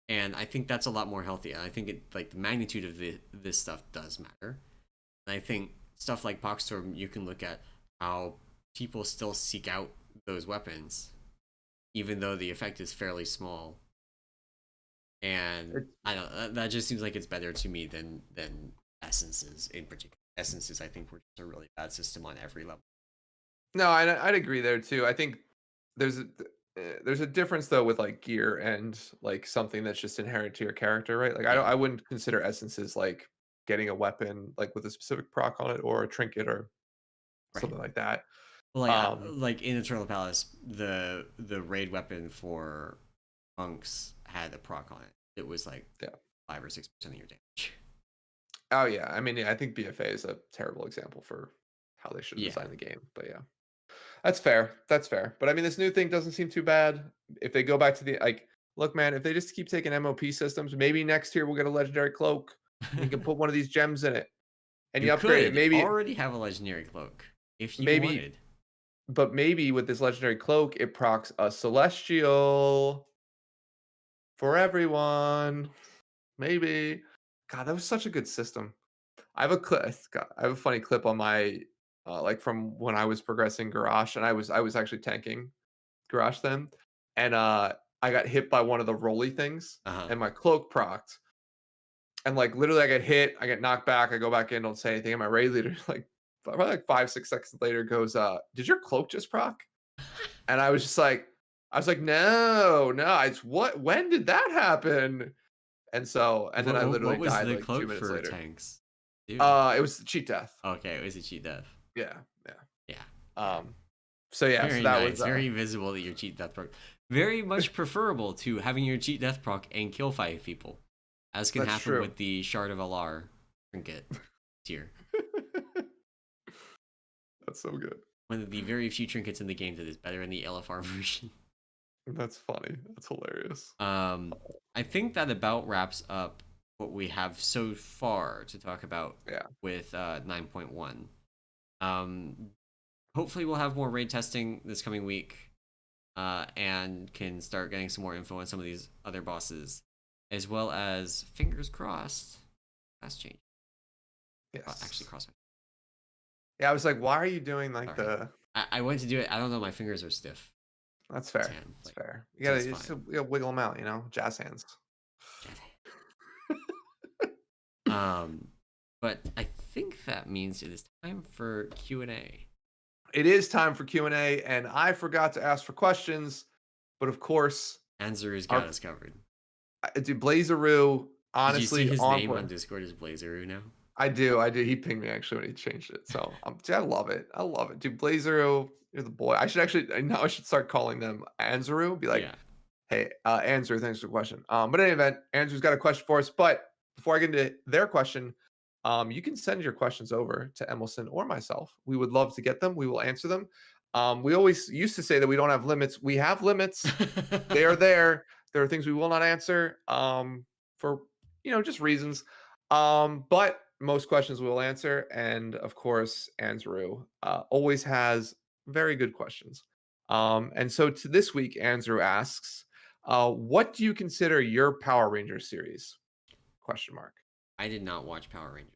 And I think that's a lot more healthy. I think like the magnitude of this stuff does matter. And I think stuff like Poxstorm, you can look at how people still seek out those weapons, even though the effect is fairly small. And It, I don't. That just seems like it's better to me than essences in particular. Essences, I think, were just a really bad system on every level. no, I'd agree there too. I think there's a there's a difference though with like gear and like something that's just inherent to your character, right? Like Yeah, I wouldn't consider essences like getting a weapon like with a specific proc on it or a trinket or right. something like that. Well, Um, like in Eternal Palace, the raid weapon for monks had a proc on it. It was like yeah. 5 or 6% of your damage. Oh yeah. I mean, yeah, I think BFA is a terrible example for how they should have Yeah, designed the game. But yeah, that's fair. That's fair. But I mean, this new thing doesn't seem too bad. If they go back to the like, look, man, if they just keep taking MOP systems, maybe next year we'll get a legendary cloak and you can put one of these gems in it and you you upgrade it. could Maybe, already have a legendary cloak if you maybe, wanted. but maybe with this legendary cloak, it procs a celestial for everyone. Maybe. God, that was such a good system. I have a clip. I have a funny clip on my like from when I was progressing Garrosh, and I was actually tanking Garrosh then, and I got hit by one of the rolly things, Uh huh. and my cloak procced, and like literally I get hit, I get knocked back, I go back in, don't say anything, and my raid leader like probably like 5 6 seconds later goes, "Did your cloak just proc?" And I was like, "No, no, it's what? When did that happen?" And so, and then I What literally was died the like 2 cloak minutes for later. tanks? Dude. It was cheat death. Okay, it was a cheat death. Yeah, yeah. Yeah. Yeah. Um, so yeah, so Very that was nice. Very visible that your cheat death proc. Very much preferable to having your cheat death proc and kill 5 people, as can that's happen true. with the Shard of Alar trinket tier. That's so good. One of the very few trinkets in the game that is better in the LFR version. That's funny. That's hilarious. Um, I think that about wraps up what we have so far to talk about Yeah. with 9.1. Um, hopefully, we'll have more raid testing this coming week, and can start getting some more info on some of these other bosses, as well as fingers crossed. That's change. Actually, Yes. cross. Yeah, I was like, why are you doing like Sorry, the? I went to do it. I don't know. My fingers are stiff. That's fair. Tan. That's Like fair. You so gotta, it's fine. you gotta wiggle them out. You know, jazz hands. Um, but I think that means it is time for Q&A. It is time for Q&A, and I forgot to ask for questions, but of course, Anzaru's got our us covered. dude Blazeroo, Did you see honestly, his on name point. on Discord is Blazeru now? I do, I do. He pinged me actually when he changed it. So dude, I love it. I love it. Dude, Blazero, you're the boy. I should actually now I should start calling them Anzaru. Be like, Yeah. hey, Anzaru, thanks for the question. But in any event, Andrew's got a question for us. But before I get into their question, you can send your questions over to Emallson or myself. We would love to get them. We will answer them. We always used to say that we don't have limits. We have limits. They are there. There are things we will not answer for just reasons. But most questions we will answer, and of course, Andrew always has very good questions. And so to this week, Andrew asks, "What do you consider your Power Rangers series?" Question mark. I did not watch Power Rangers.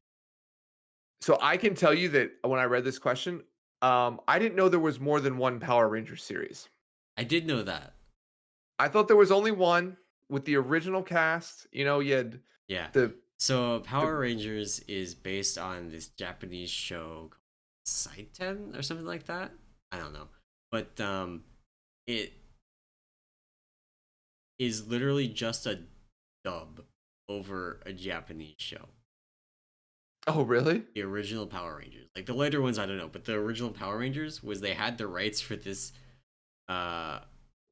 So I can tell you that when I read this question, I didn't know there was more than one Power Rangers series. I did know that. I thought there was only one with the original cast. You had Yeah. the So the Power Rangers is based on this Japanese show called Saiten or something like that. I don't know. But it is literally just a dub over a Japanese show. Oh, really? The original Power Rangers. Like the later ones I don't know, but the original Power Rangers was they had the rights for uh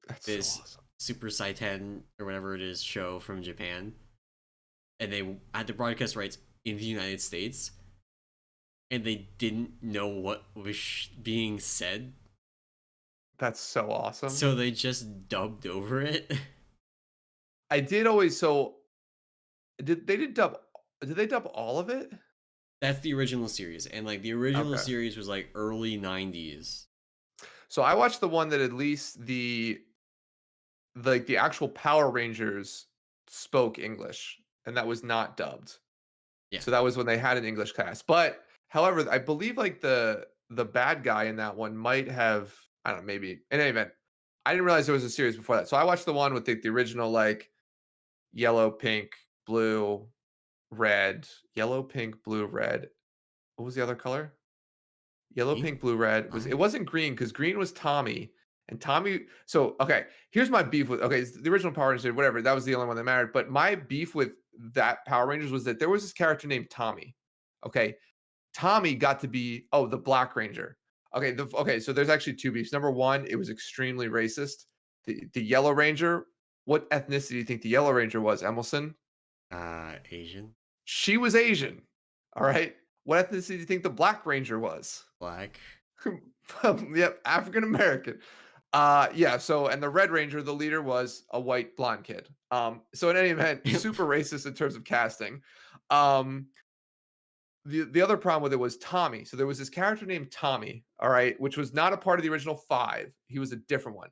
That's so this awesome. Super Saiten or whatever it is show from Japan, and they had the broadcast rights in the United States, and they didn't know what was being said, That's so awesome. so they just dubbed over it. I did always so did they did dub did they dub all of it? That's the original series, and like the original Okay. series was like early '90s. So I watched the one that at least the actual Power Rangers spoke English, and that was not dubbed. Yeah. So that was when they had an English cast. But however, I believe like the bad guy in that one might have, I don't know, maybe in any event. I didn't realize there was a series before that. So I watched the one with the original like yellow, pink, blue, red, yellow, pink, blue, red. What was the other color? Yellow, Pink? pink, blue, red was it Huh? wasn't green because green was Tommy. And Tommy, so okay, here's my beef with okay, the original Power Rangers, whatever, that was the only one that mattered. But my beef with that Power Rangers was that there was this character named Tommy. Okay. Tommy got to be the Black Ranger. Okay, okay, so there's actually two beefs. Number one, it was extremely racist. The Yellow Ranger, what ethnicity do you think the Yellow Ranger was, Emallson? Asian, She was Asian. All right. What ethnicity do you think the Black Ranger was? black. Yep, African American. Yeah, so and the Red Ranger, the leader was a white blonde kid. So in any event, super racist in terms of casting. Um, the other problem with it was Tommy. So there was this character named Tommy, all right, which was not a part of the original 5. He was a different one.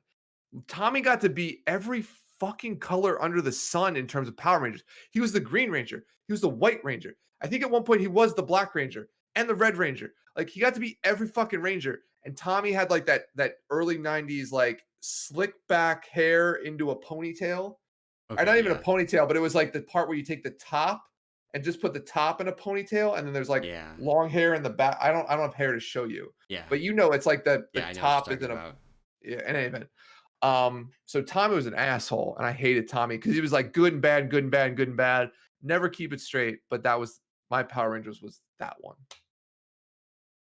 Tommy got to be every fucking color under the sun in terms of Power Rangers. He was the Green Ranger. He was the White Ranger. I think at one point he was the Black Ranger and the Red Ranger. Like he got to be every fucking Ranger. And Tommy had like that early 90s like slick back hair into a ponytail. Or Okay, not even a yeah, ponytail, but it was like the part where you take the top and just put the top in a ponytail and then there's like yeah, long hair in the back. I don't have hair to show you. yeah, But it's like the yeah. I know what top you're is talking in a about. yeah, in any event. So Tommy was an asshole, and I hated Tommy because he was like good and bad, good and bad, good and bad. Never keep it straight. But that was my Power Rangers was that one.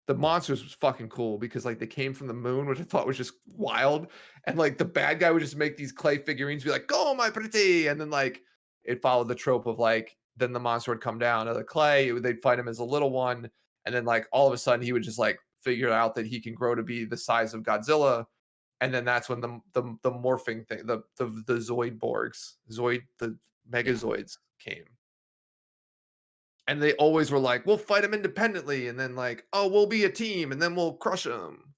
The monsters was fucking cool because like they came from the moon, which I thought was just wild. And like the bad guy would just make these clay figurines, be like, "Go, my pretty," and then like it followed the trope of like then the monster would come down out of the clay. They'd fight him as a little one, and then like all of a sudden he would just like figure out that he can grow to be the size of Godzilla, and then that's when the morphing thing, the the Yeah, Megazoids came. And they always were like, "We'll fight them independently," and then like, "Oh, we'll be a team, and then we'll crush them."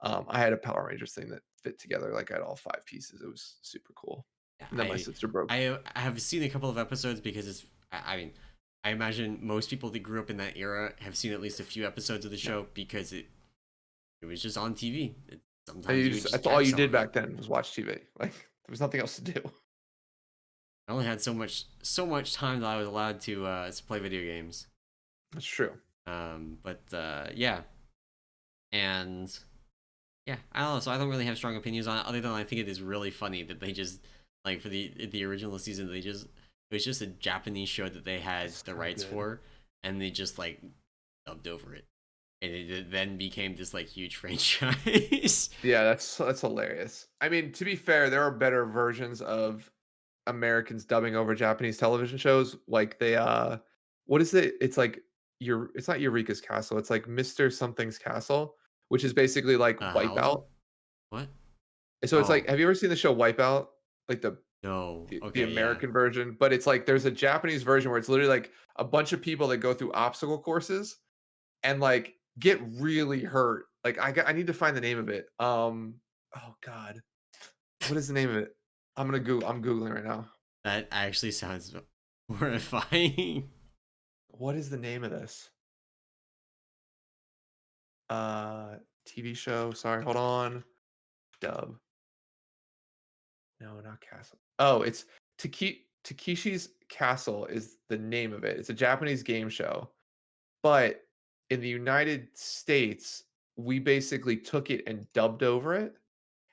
I had a Power Rangers thing that fit together. Like I had all 5 pieces. It was super cool. yeah. And then my sister broke. I have seen a couple of episodes because it's. I mean, I imagine most people that grew up in that era have seen at least a few episodes of the Yeah, show because it was just on TV. and Sometimes you would just that's all catch you some did of it. back then was watch TV. Like there was nothing else to do. I only had so much time that I was allowed to play video games. That's true. But yeah, and yeah, I don't know. So I don't really have strong opinions on it, other than I think it is really funny that they just like for the original season they just it was just a Japanese show that they had It's the so rights good. for, and they just like dubbed over it, and it then became this like huge franchise. Yeah, that's hilarious. I mean, to be fair, there are better versions of Americans dubbing over Japanese television shows. Like they what is it? It's like it's not Eureka's Castle, it's like Mr. Something's Castle, which is basically like Wipeout. Howl's what? So it's like Oh have you ever seen the show Wipeout? Like no. the Okay, yeah, American version, but it's like there's a Japanese version where it's literally like a bunch of people that go through obstacle courses and like get really hurt. Like I need to find the name of it. Oh god. What is the name of it? I'm googling right now. that actually sounds horrifying. What is the name of this? Uh TV show. Sorry, hold on. Dub. No, not Castle. Oh, it's Takeshi's Castle is the name of it. It's a Japanese game show. But in the United States, we basically took it and dubbed over it.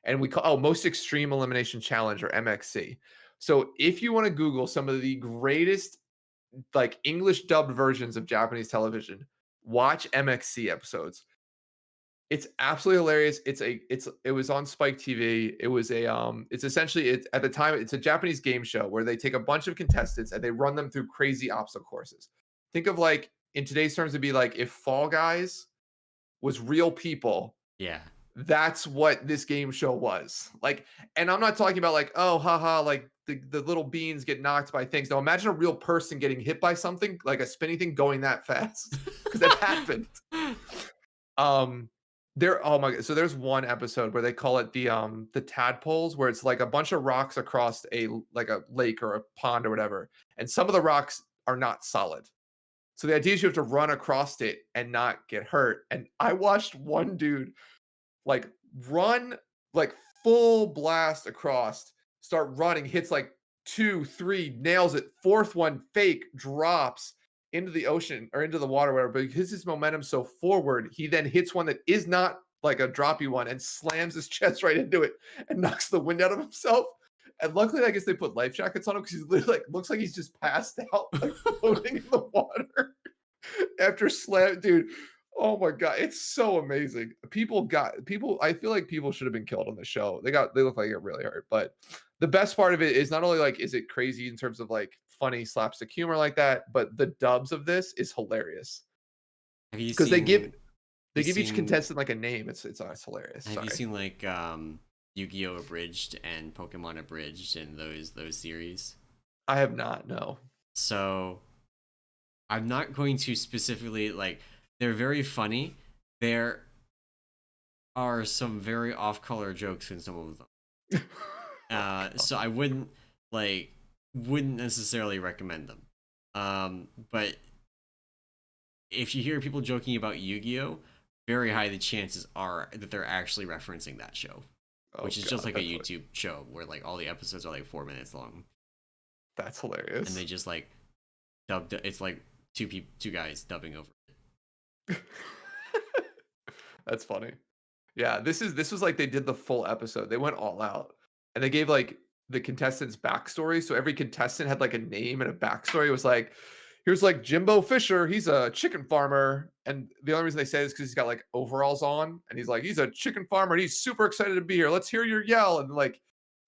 And we call Most Extreme Elimination Challenge or MXC. So if you want to Google some of the greatest like English dubbed versions of Japanese television, watch MXC episodes. It's absolutely hilarious. It was on Spike TV. It was it's essentially at the time it's a Japanese game show where they take a bunch of contestants and they run them through crazy obstacle courses. Think of like in today's terms it'd be like if Fall Guys was real people Yeah, That's what this game show was. Like, and I'm not talking about like, oh, haha, like the little beans get knocked by things. Now imagine a real person getting hit by something, like a spinny thing going that fast. Because that happened. Um oh my god. So there's one episode where they call it the tadpoles, where it's like a bunch of rocks across like a lake or a pond or whatever. And some of the rocks are not solid. So the idea is you have to run across it and not get hurt. And I watched one dude like run like full blast across, start running, hits like 2, 3, nails it. Fourth one, fake, drops into the ocean or into the water, whatever. But because his momentum so forward, he then hits one that is not like a droppy one and slams his chest right into it and knocks the wind out of himself. And luckily, I guess they put life jackets on him because he's literally like looks like he's just passed out, like floating in the water after slam, dude. Oh my god, it's so amazing. People. I feel like people should have been killed on the show. They look like it really hurt. But the best part of it is not only like is it crazy in terms of like funny slapstick humor like that, but the dubs of this is hilarious Have you because they give seen they you give each seen contestant like a name. It's hilarious. have you Sorry, seen like Yu-Gi-Oh! Abridged and Pokemon Abridged and those series? I have not. No. So I'm not going to specifically like they're very funny. There are some very off-color jokes in some of them. So I wouldn't necessarily recommend them. But if you hear people joking about Yu-Gi-Oh, very high the chances are that they're actually referencing that show, Oh which is just god, like a YouTube show where like all the episodes are like 4 minutes long, that's and they hilarious. just like dubbed. It's like two guys dubbing over it. That's funny. Yeah, this was like they did the full episode. They went all out. And they gave like the contestants backstory. So every contestant had like a name and a backstory. It was like, here's like Jimbo Fisher, he's a chicken farmer. And the only reason they say this because he's got like overalls on and he's like, he's a chicken farmer and he's super excited to be here. Let's hear your yell. And like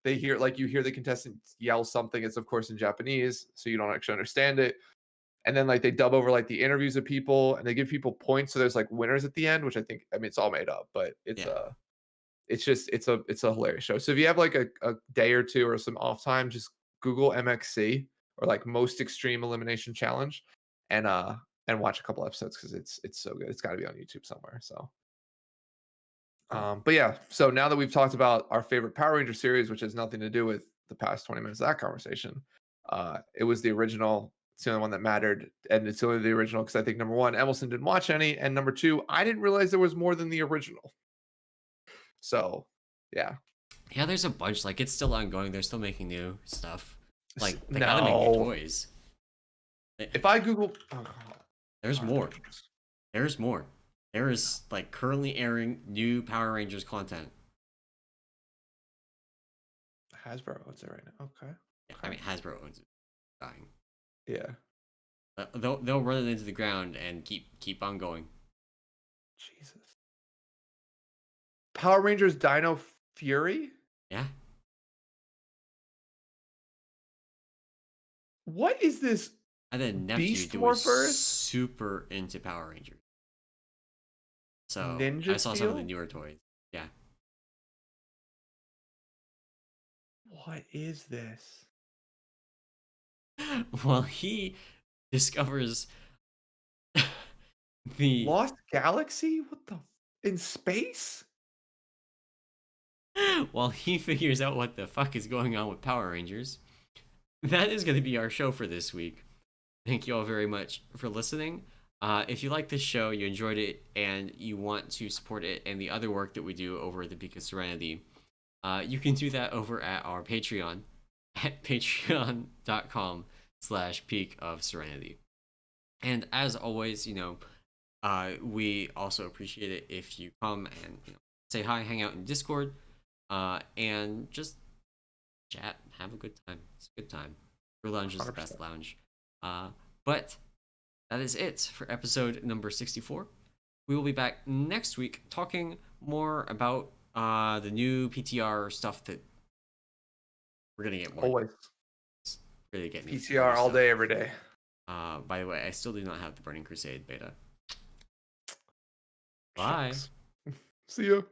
they hear like you hear the contestant yell something. It's of course in Japanese, so you don't actually understand it. And then like they dub over like the interviews of people and they give people points. So there's like winners at the end, which I mean it's all made up, but Yeah, it's just it's a hilarious show. So if you have like a day or two or some off time, just Google MXC or like most extreme elimination challenge and watch a couple episodes because it's so good. It's got to be on YouTube somewhere. So cool. but yeah, so now that we've talked about our favorite Power Ranger series, which has nothing to do with the past 20 minutes of that conversation, it was the original. It's the only one that mattered, and it's only the original because I think number one, Emallson didn't watch any, and number two, I didn't realize there was more than the original. So, yeah. Yeah, there's a bunch. Like it's still ongoing. They're still making new stuff. Like they gotta make new No, toys. if I Google, oh, There's Power more. Rangers. There's more. There is like currently airing new Power Rangers content. Hasbro owns it right now. Okay. Yeah, I Okay. mean Hasbro owns it. Dying. Yeah. They'll run it into the ground and keep on going. Jesus. Power Rangers Dino Fury? Yeah. What is this? And then nephew Beast who was Morphers? super into Power Rangers. So I Ninja saw some of the Steel? newer toys. Yeah. What is this? Well, he discovers the Lost Galaxy? What the? In space? while he figures out what the fuck is going on with Power Rangers. That is going to be our show for this week. Thank you all very much for listening. If you like this show, you enjoyed it, and you want to support it and the other work that we do over at the Peak of Serenity, you can do that over at our Patreon at patreon.com/Peak of Serenity. And as always, we also appreciate it if you come and say hi, hang out in Discord, and just chat, have a good time. It's a good time. Your lounge is the 100%. best lounge. But that is it for episode number 64. We will be back next week talking more about the new PTR stuff that we're gonna get more. Always. Really get PCR all day, every day. By the way, I still do not have the Burning Crusade beta. Bye. Shucks. See ya.